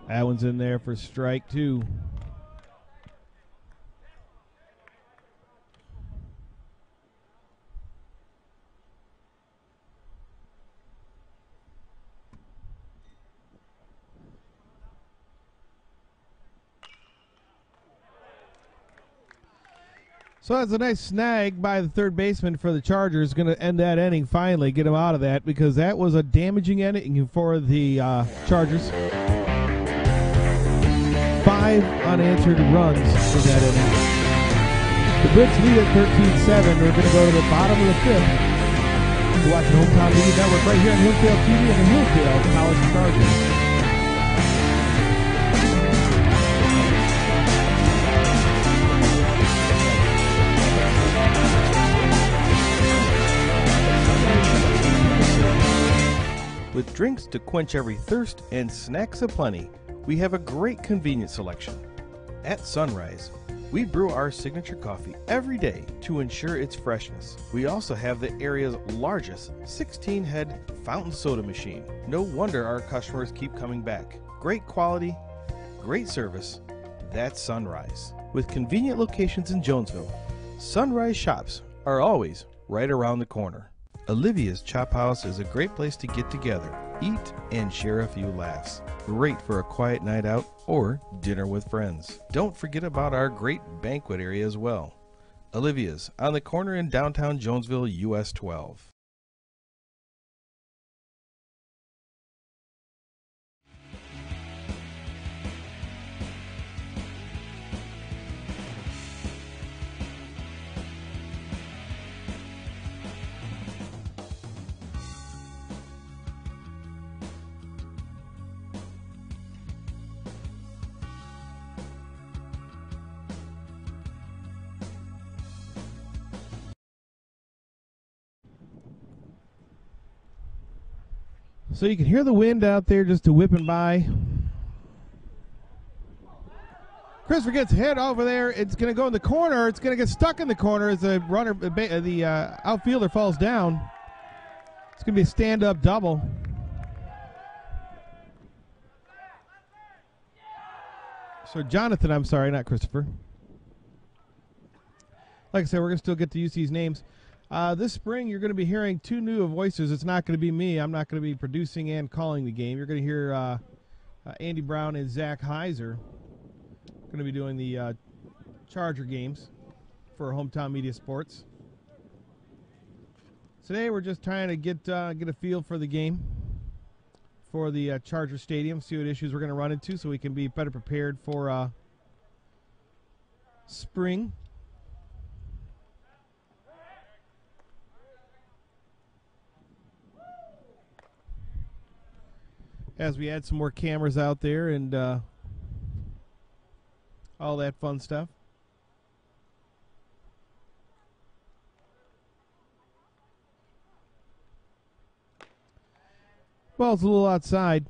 That one's in there for strike 2. So that's a nice snag by the third baseman for the Chargers. Going to end that inning finally, get him out of that, because that was a damaging inning for the Chargers. 5 unanswered runs in that inning. The Brits lead at 13-7. We're going to go to the bottom of the 5th. You're watching Hometown Media Network right here on Hillsdale TV and the Hillsdale College Chargers. With drinks to quench every thirst and snacks aplenty, we have a great convenience selection. At Sunrise, we brew our signature coffee every day to ensure its freshness. We also have the area's largest 16-head fountain soda machine. No wonder our customers keep coming back. Great quality, great service, that's Sunrise. With convenient locations in Jonesville, Sunrise shops are always right around the corner. Olivia's Chop House is a great place to get together, eat, and share a few laughs. Great for a quiet night out or dinner with friends. Don't forget about our great banquet area as well. Olivia's on the corner in downtown Jonesville, US 12. So you can hear the wind out there just whipping by. Christopher gets hit over there. It's going to go in the corner. It's going to get stuck in the corner as the runner, the outfielder falls down. It's going to be a stand-up double. So Jonathan, I'm sorry, not Christopher. Like I said, we're going to still get to use these names. This spring, you're going to be hearing 2 new voices. It's not going to be me. I'm not going to be producing and calling the game. You're going to hear Andy Brown and Zach Heiser going to be doing the Charger games for Hometown Media Sports. Today, we're just trying to get a feel for the game for the Charger Stadium, see what issues we're going to run into so we can be better prepared for spring. As we add some more cameras out there and all that fun stuff. Ball's a little outside.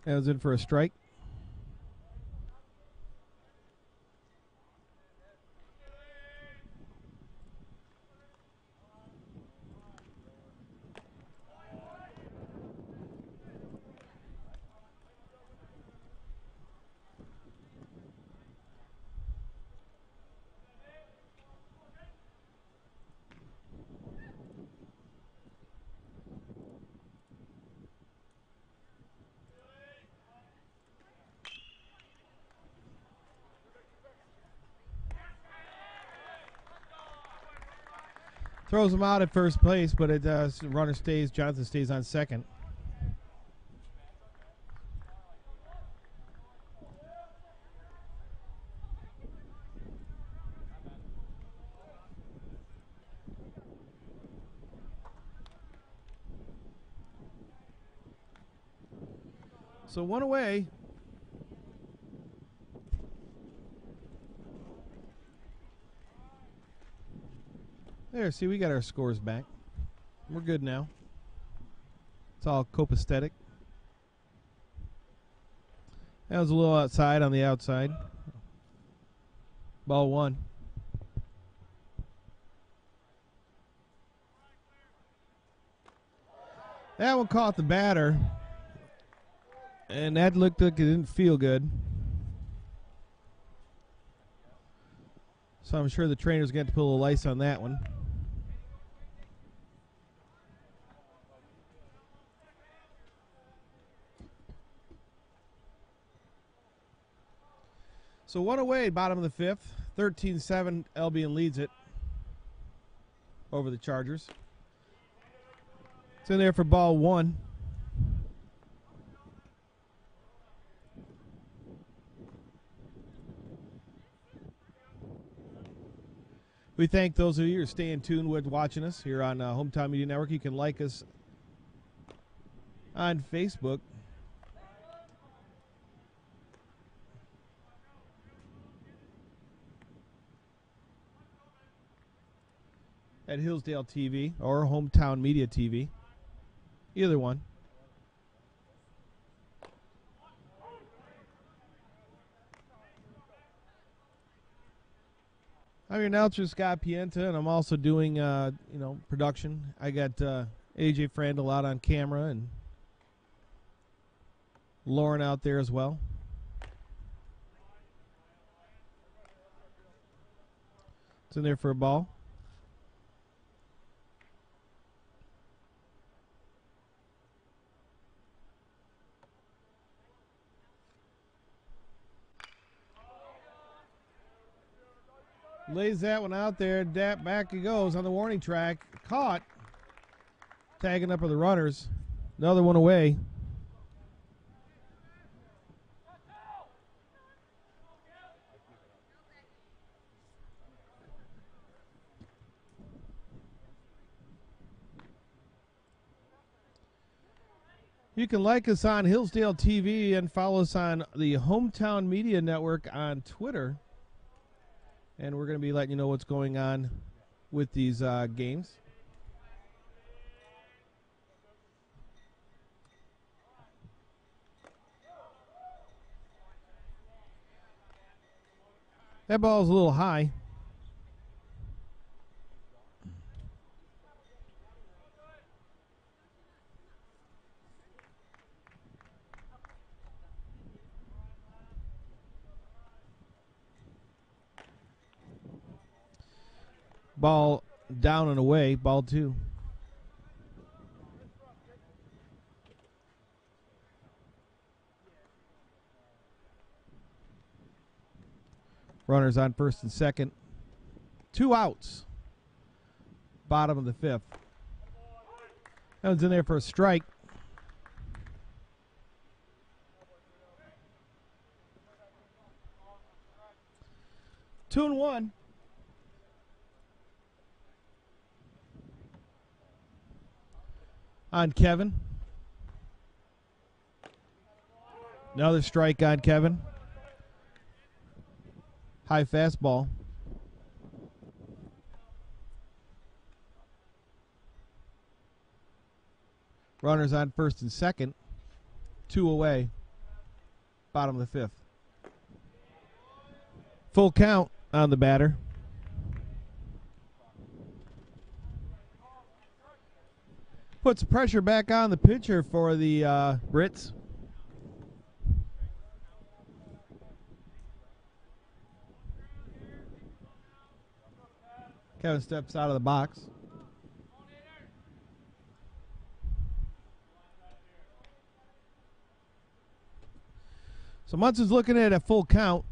That was in for a strike. Throws him out at first place, but it runner stays. Johnson stays on second. So 1 away. There, see, we got our scores back. We're good now. It's all copacetic. That was a little outside on the outside. Ball 1. That one caught the batter. And that looked like it didn't feel good. So I'm sure the trainer's going to pull a little ice on that one. So one away, bottom of the fifth. 13-7, Albion leads it over the Chargers. It's in there for ball one. We thank those of you who are staying tuned with watching us here on Hometown Media Network. You can like us on Facebook. At Hillsdale TV or Hometown Media TV. Either one. I'm your announcer, Scott Pienta, and I'm also doing, production. I got AJ Frandl out on camera and Lauren out there as well. It's in there for a ball. Lays that one out there. Back he goes on the warning track. Caught. Tagging up with the runners. Another one away. You can like us on Hillsdale TV and follow us on the Hometown Media Network on Twitter. And we're going to be letting you know what's going on with these games. That ball is a little high. Ball down and away, ball two. Runners on first and second. 2 outs. Bottom of the fifth. That one's in there for a strike. Two and one. On Kevin. Another strike on Kevin. High fastball. Runners on first and second. 2 away. Bottom of the fifth. Full count on the batter. Puts pressure back on the pitcher for the Brits. Kevin steps out of the box. So Munson's looking at a full count.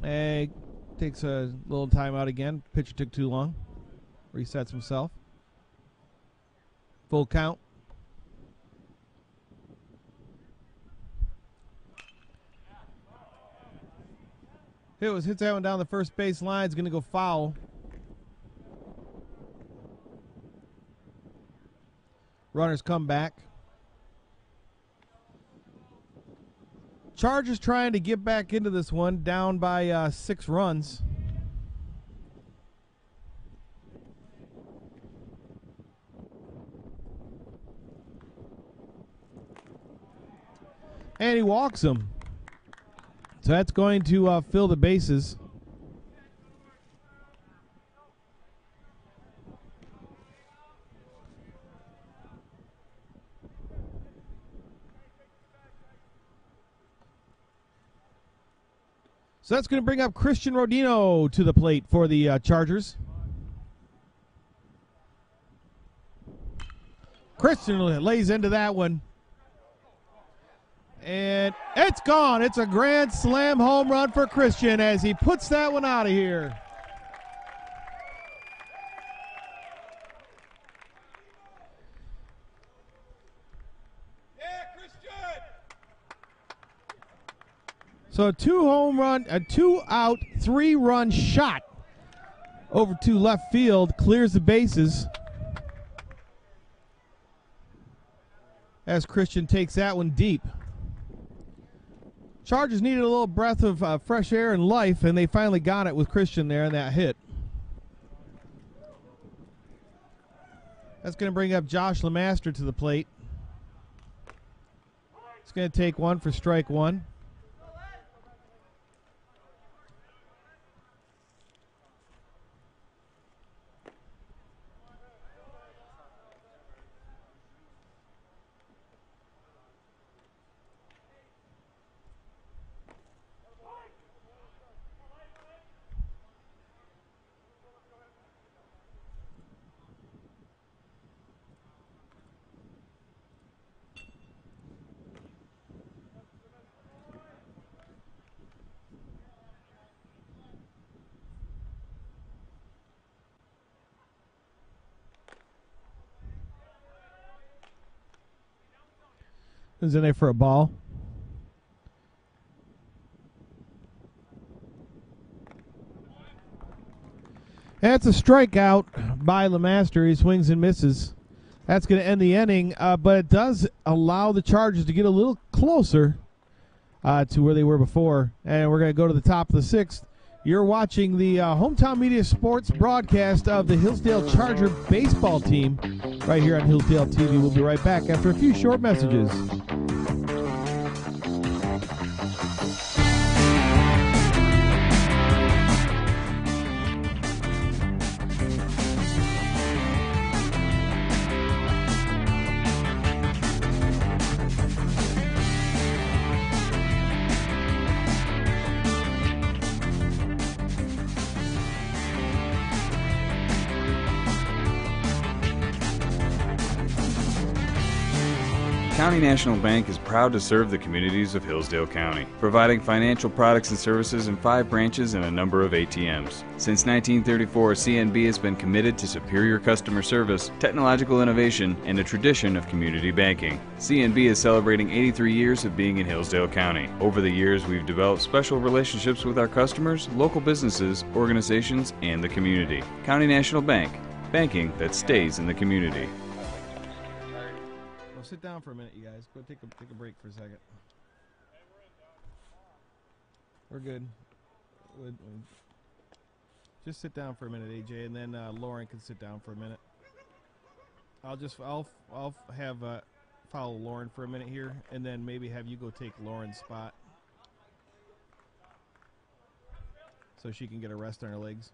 Takes a little time out again. Pitcher took too long. Resets himself. Full count. Hits that one down the first base line. It's going to go foul. Runners come back. Chargers trying to get back into this one, down by 6 runs. And he walks him. So that's going to fill the bases. So that's going to bring up Christian Rodino to the plate for the Chargers. Christian lays into that one. And it's gone. It's a grand slam home run for Christian as he puts that one out of here. So a 2-out, 3-run shot over to left field, clears the bases. As Christian takes that one deep. Chargers needed a little breath of fresh air and life, and they finally got it with Christian there in that hit. That's going to bring up Josh Lemaster to the plate. He's going to take one for strike one. Is in there for a ball. That's a strikeout by Lemaster. He swings and misses. That's going to end the inning, but it does allow the Chargers to get a little closer to where they were before. And we're going to go to the top of the sixth. You're watching the Hometown Media Sports broadcast of the Hillsdale Charger baseball team right here on Hillsdale TV. We'll be right back after a few short messages. County National Bank is proud to serve the communities of Hillsdale County, providing financial products and services in 5 branches and a number of ATMs. Since 1934, CNB has been committed to superior customer service, technological innovation, and a tradition of community banking. CNB is celebrating 83 years of being in Hillsdale County. Over the years, we've developed special relationships with our customers, local businesses, organizations, and the community. County National Bank, banking that stays in the community. Sit down for a minute, you guys. Go take a break for a second. We're good. Just sit down for a minute, AJ, and then Lauren can sit down for a minute. I'll have follow Lauren for a minute here, and then maybe have you go take Lauren's spot so she can get a rest on her legs.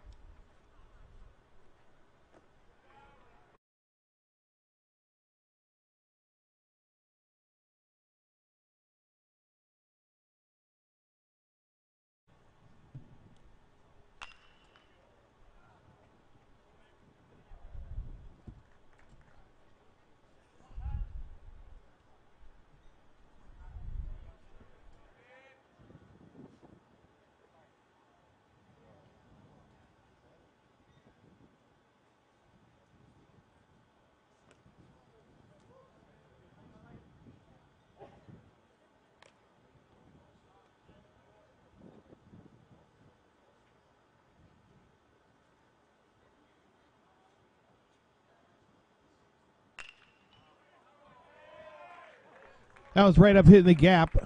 That was right up hitting the gap.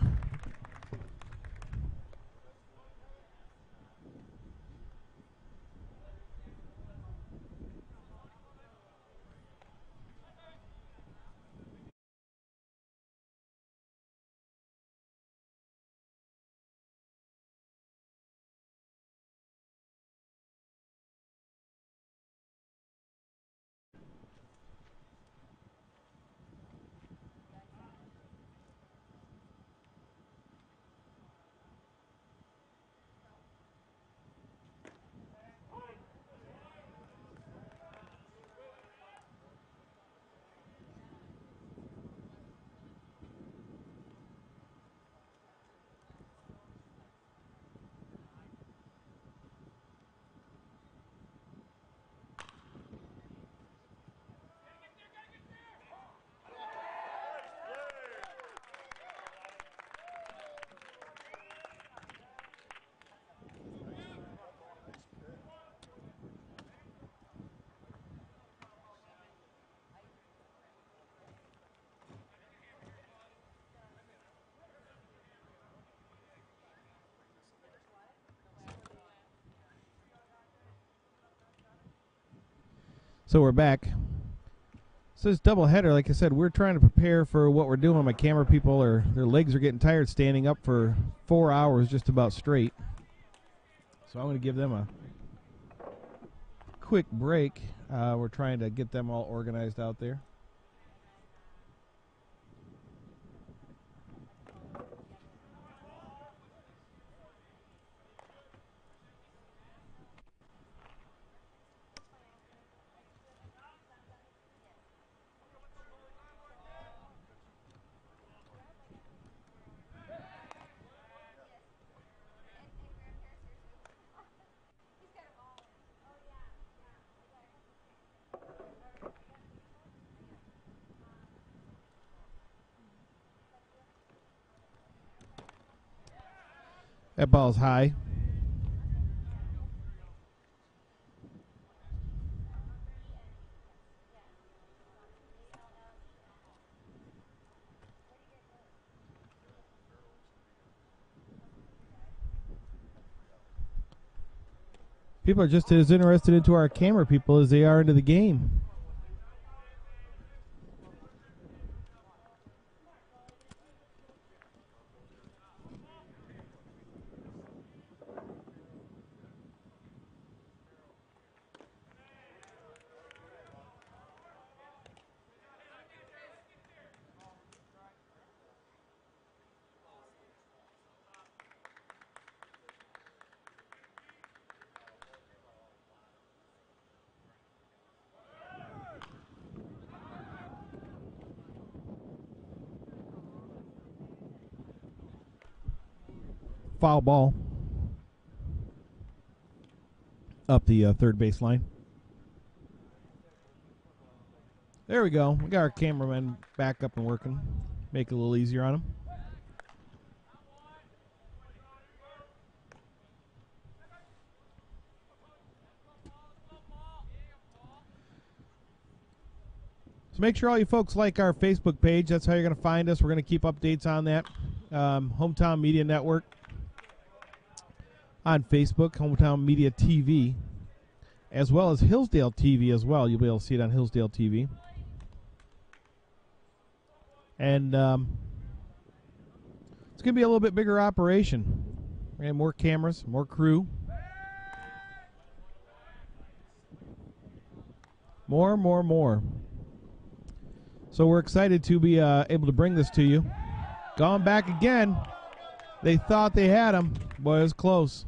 So we're back. So this doubleheader, like I said, we're trying to prepare for what we're doing. My camera people their legs are getting tired standing up for 4 hours just about straight. So I'm going to give them a quick break. We're trying to get them all organized out there. That ball's high. People are just as interested into our camera people as they are into the game. Foul ball up the third base line. There we go. We got our cameraman back up and working. Make it a little easier on him. So make sure all you folks like our Facebook page. That's how you're going to find us. We're going to keep updates on that. Hometown Media Network on Facebook, Hometown Media TV, as well as Hillsdale TV as well. You'll be able to see it on Hillsdale TV. And it's going to be a little bit bigger operation. We're going to have more cameras, more crew. More. So we're excited to be able to bring this to you. Gone back again. They thought they had him. Boy, it was close.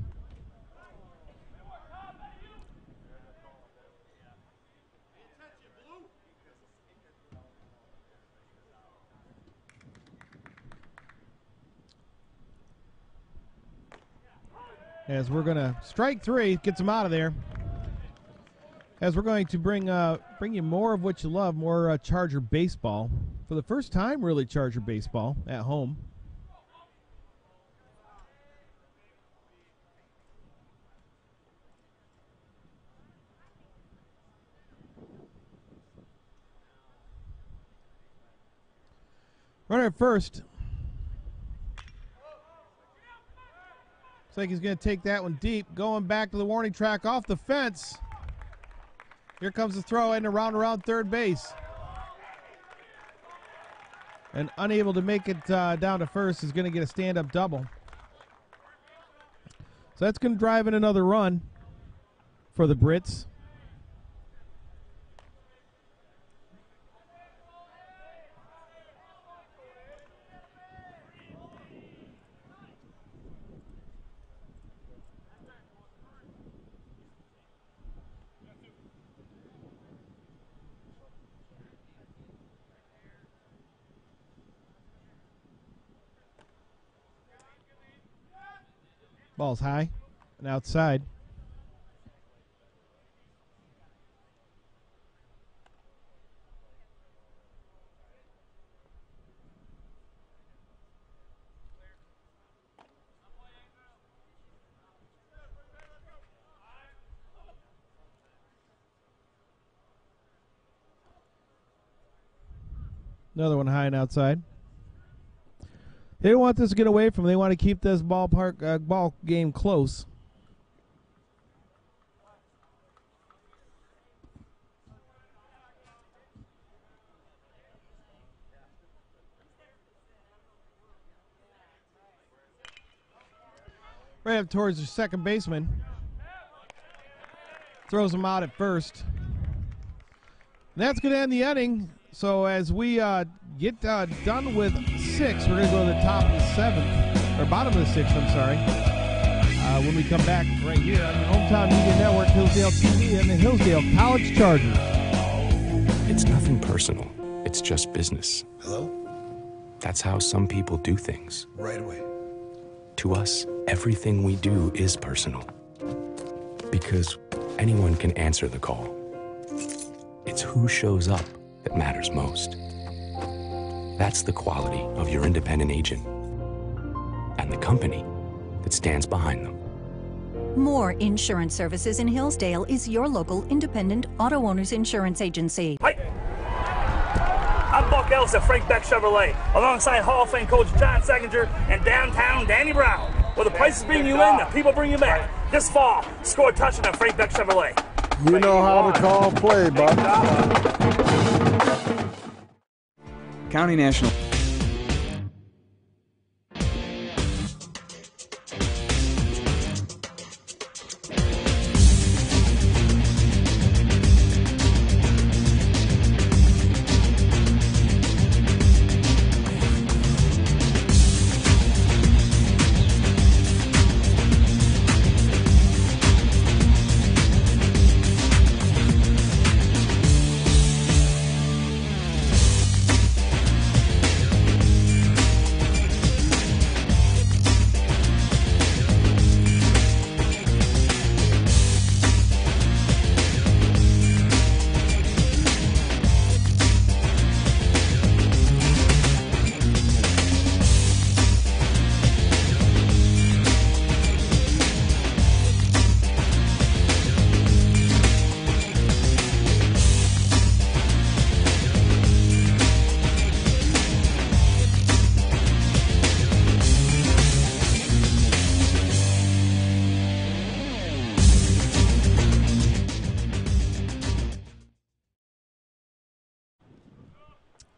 As we're going to strike three, gets them out of there. As we're going to bring you more of what you love, more Charger baseball. For the first time, really, Charger baseball at home. Runner at first. Looks like he's going to take that one deep. Going back to the warning track off the fence. Here comes the throw and around third base. And unable to make it down to first is going to get a stand-up double. So that's going to drive in another run for the Brits. Ball's high and outside. Another one high and outside. They don't want this to get away from them. They want to keep this ball game close. Right up towards the second baseman. Throws him out at first. And that's going to end the inning. So as we get done with 6, we're going to go to the top of the 7th, or bottom of the 6th, I'm sorry. When we come back right here on the Hometown Media Network, Hillsdale TV, and the Hillsdale College Chargers. It's nothing personal. It's just business. Hello? That's how some people do things. Right away. To us, everything we do is personal. Because anyone can answer the call. It's who shows up that matters most. That's the quality of your independent agent and the company that stands behind them. More insurance services in Hillsdale is your local independent auto owners insurance agency. Hi. I'm Buck Ellis at Frank Beck Chevrolet, alongside Hall of Fame coach John Seginger and downtown Danny Brown. Where the prices bring you in, the people bring you back. This fall, score a touchdown at Frank Beck Chevrolet. You know how to call play, Buck. County National.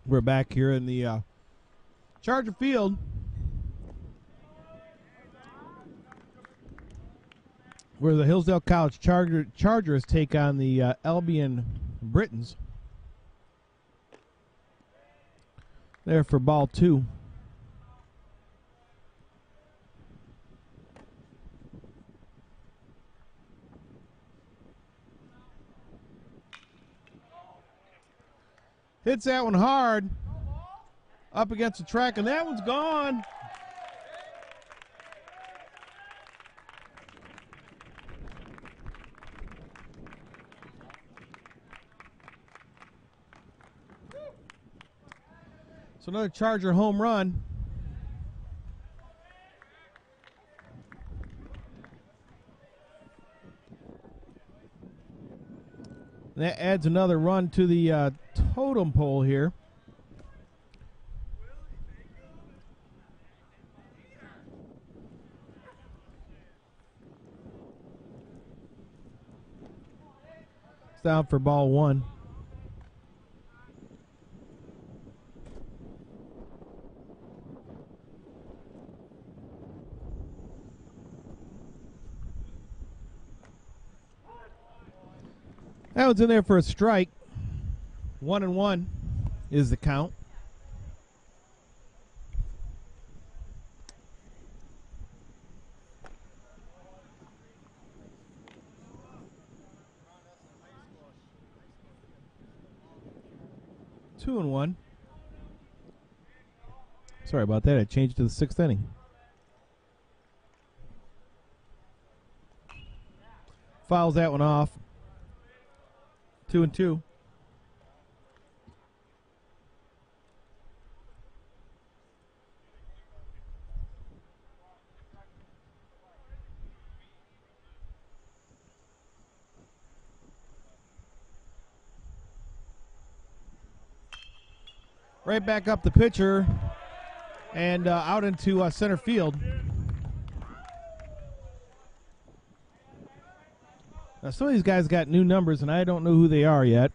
We're back here in the Charger Field, where the Hillsdale College Chargers take on the Albion Britons. There for ball 2. Hits that one hard up against the track, and that one's gone. So another Charger home run. And that adds another run to the totem pole here. It's down for ball 1. That one's in there for a strike. 1-1 is the count. Two and 1. Sorry about that. I changed to the 6th inning. Fouls that one off. 2-2. Right back up the pitcher and out into center field. Now some of these guys got new numbers, and I don't know who they are yet.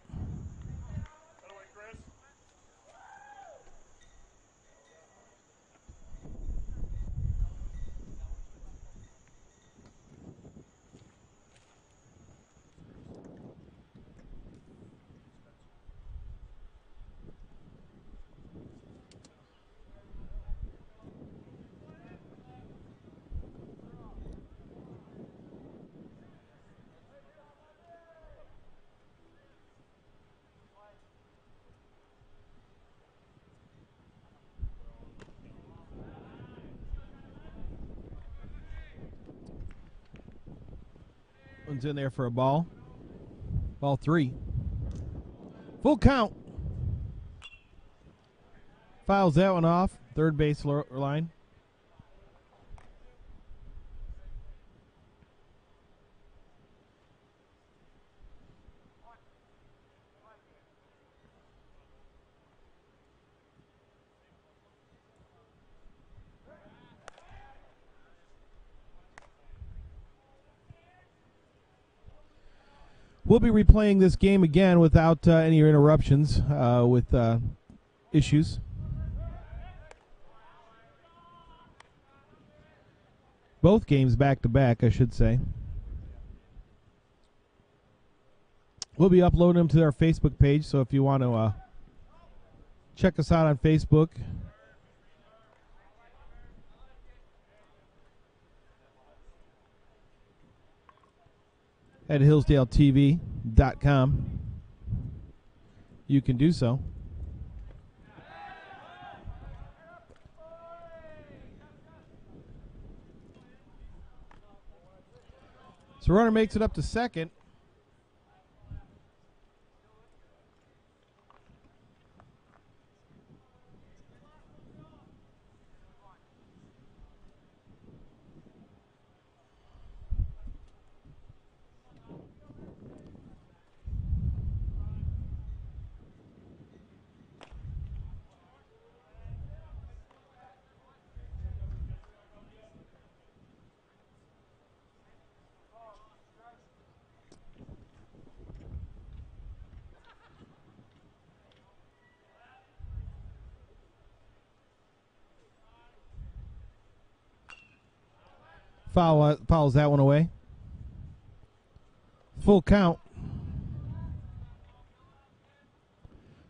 One's in there for a ball. Ball 3. Full count. Fouls that one off. Third base line. We'll be replaying this game again without any interruptions with issues. Both games back-to-back, I should say. We'll be uploading them to our Facebook page, so if you want to check us out on Facebook, at hillsdaletv.com, you can do so. So runner makes it up to second. Fouls that one away. Full count.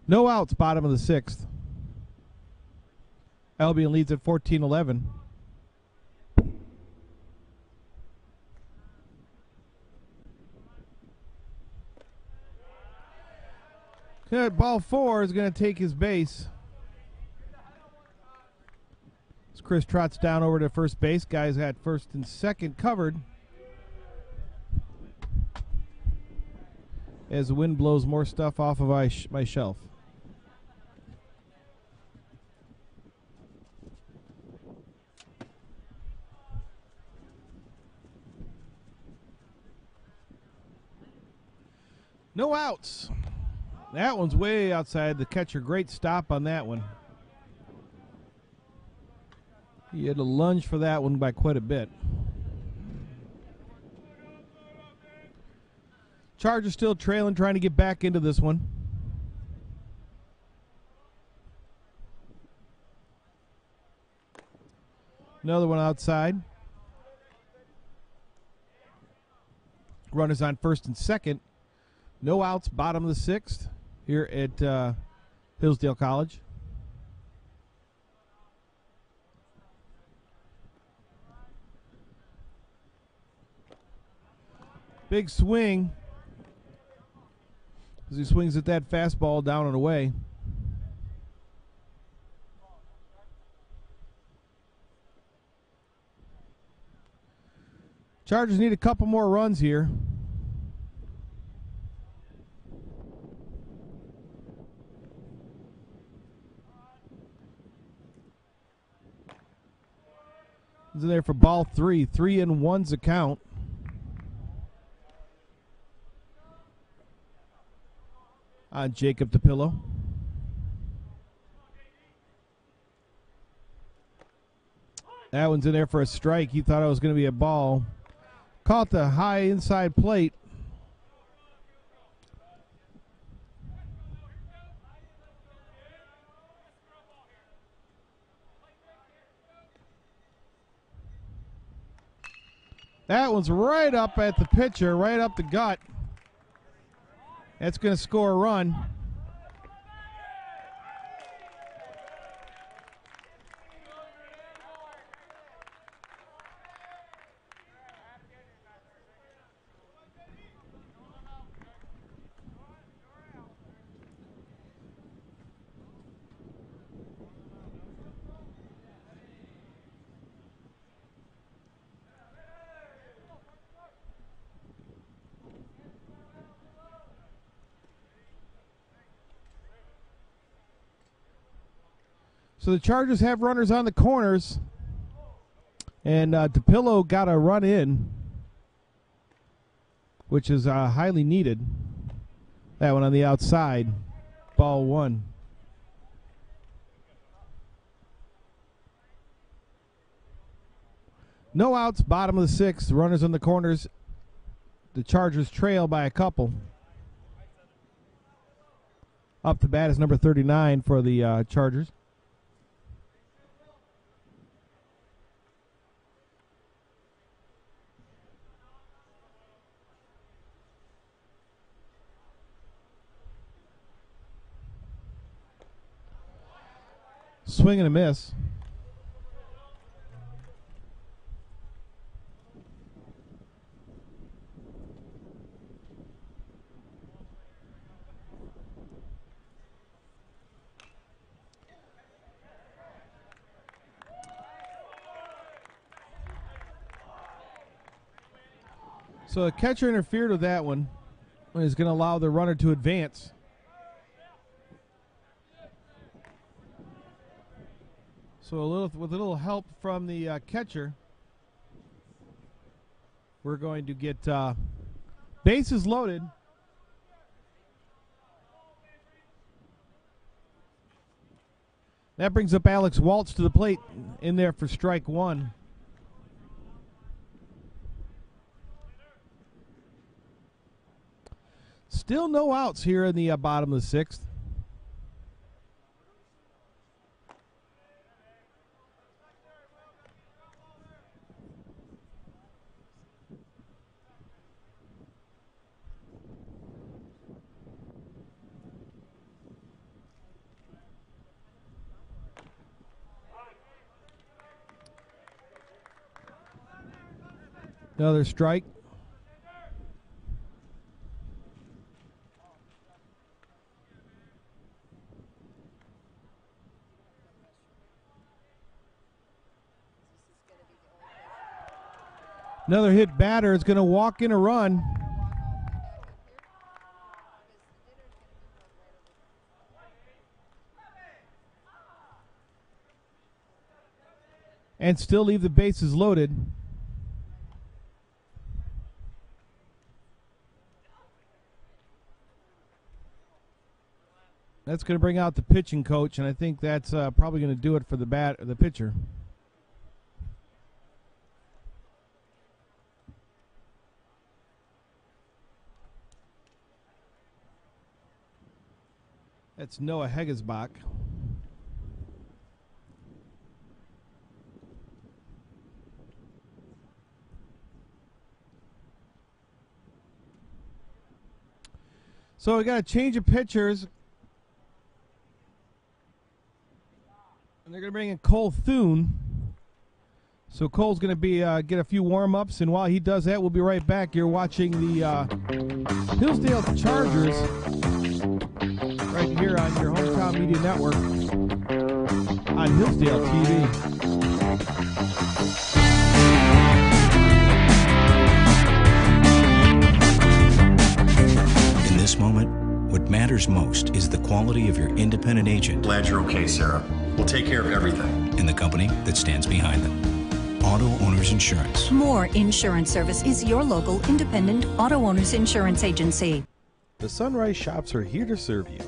No outs, bottom of the 6th. Albion leads at 14-11. Good. Ball 4 is going to take his base. As Chris trots down over to first base. Guys got first and second covered. As the wind blows more stuff off of my shelf. No outs. That one's way outside the catcher. Great stop on that one. He had to lunge for that one by quite a bit. Chargers still trailing, trying to get back into this one. Another one outside. Runners on first and second. No outs, bottom of the 6th here at Hillsdale College. Big swing as he swings at that fastball down and away. Chargers need a couple more runs here. He's in there for ball 3. 3-1's a count. On Jacob DePillo. That one's in there for a strike. He thought it was going to be a ball. Caught the high inside plate. That one's right up at the pitcher, right up the gut. That's going to score a run. So the Chargers have runners on the corners. And DePillo got a run in, which is highly needed. That one on the outside. Ball one. No outs, bottom of the sixth. Runners on the corners. The Chargers trail by a couple. Up to bat is number 39 for the Chargers. Swing and a miss. So the catcher interfered with that one. Is going to allow the runner to advance. So with a little help from the catcher, we're going to get bases loaded. That brings up Alex Waltz to the plate in there for strike one. Still no outs here in the bottom of the sixth. Another strike. Another hit batter is going to walk in a run. And still leave the bases loaded. That's going to bring out the pitching coach, and I think that's probably going to do it for the pitcher. That's Noah Hegesbach. So we got a change of pitchers. And they're going to bring in Cole Thune. So Cole's going to be get a few warm-ups, and while he does that, we'll be right back. You're watching the Hillsdale Chargers right here on your hometown media network on Hillsdale TV. In this moment, what matters most is the quality of your independent agent. Glad you're okay, Sarah. We'll take care of everything. And the company that stands behind them. Auto Owners Insurance. More Insurance Service is your local independent auto owners insurance agency. The Sunrise Shops are here to serve you.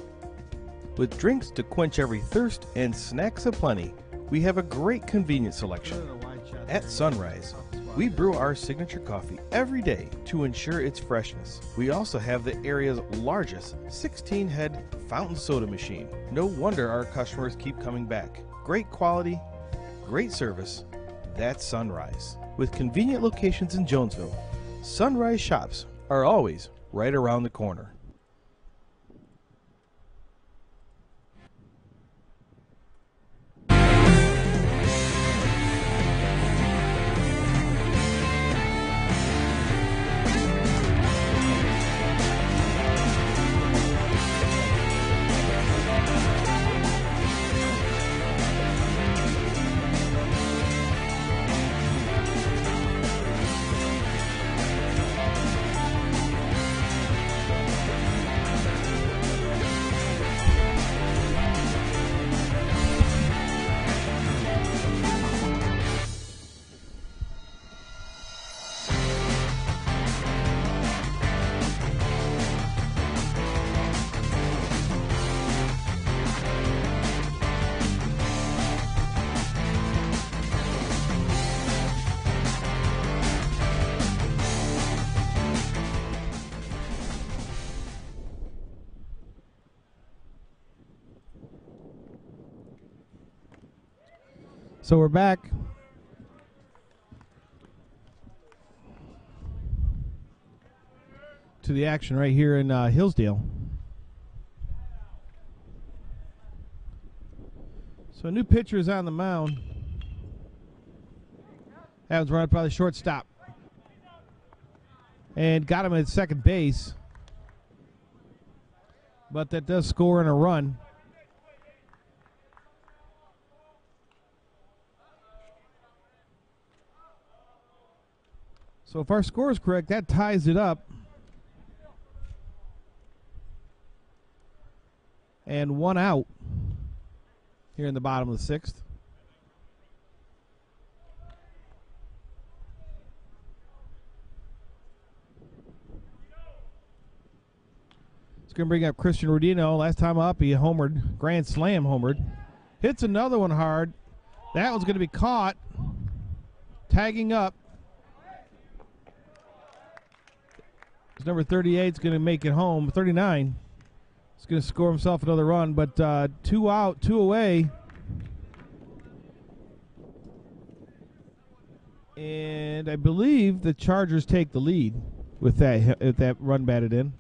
With drinks to quench every thirst and snacks aplenty, we have a great convenience selection. At Sunrise, we brew our signature coffee every day to ensure its freshness. We also have the area's largest 16-head fountain soda machine. No wonder our customers keep coming back. Great quality, great service, that's Sunrise. With convenient locations in Jonesville, Sunrise Shops are always right around the corner. So we're back. To the action right here in Hillsdale. So a new pitcher is on the mound. Adams run probably shortstop. And got him at second base. But that does score in a run. So if our score is correct, that ties it up. And one out here in the bottom of the sixth. It's going to bring up Christian Rodino. Last time up, he homered, grand slam homered. Hits another one hard. That one's going to be caught. Tagging up. Number 38 is going to make it home. 39 is going to score himself another run, but 2 out, 2 away. And I believe the Chargers take the lead with that run batted in.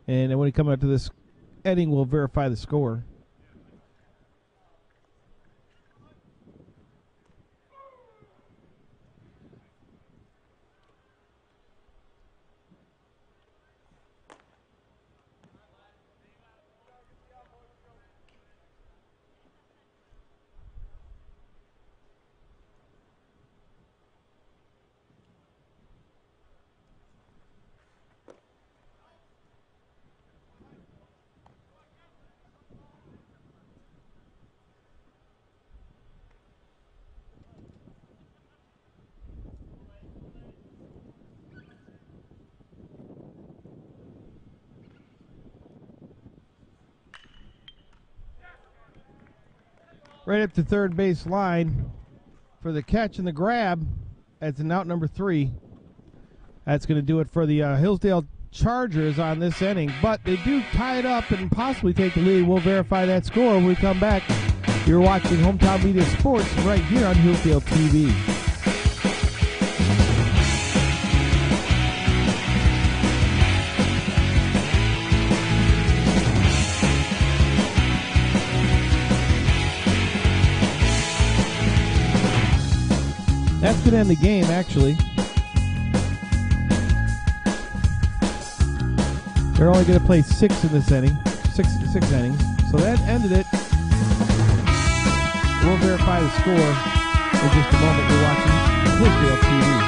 And then when we come out to this inning, we'll verify the score. Right up to third base line for the catch and the grab. That's an out number 3. That's going to do it for the Hillsdale Chargers on this inning. But they do tie it up and possibly take the lead. We'll verify that score when we come back. You're watching Hometown Media Sports right here on Hillsdale TV. That's going to end the game, actually. They're only going to play 6 in this inning. Six innings. So that ended it. We'll verify the score in just a moment. You're watching Hillsdale TV.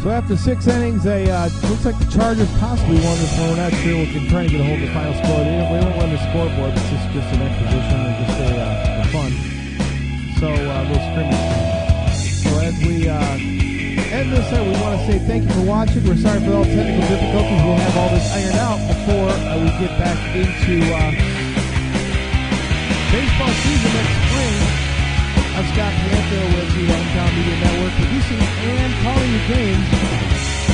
So after 6 innings, they looks like the Chargers possibly won this one. We're not sure. We're trying to get a hold of the final score. We don't run the scoreboard. It's just an exposition and just for fun. So a little scrimmage. So as we end this, we want to say thank you for watching. We're sorry for all the technical difficulties. We'll have all this ironed out before we get back into baseball season next spring. I'm Scott Pianto with the Hometown Media Network, producing and calling the games,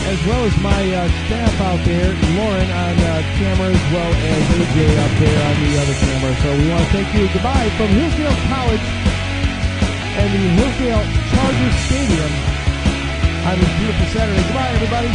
as well as my staff out there, Lauren on camera, as well as AJ up there on the other camera. So we want to thank you. Goodbye from Hillsdale College and the Hillsdale Chargers Stadium on this beautiful Saturday. Goodbye, everybody.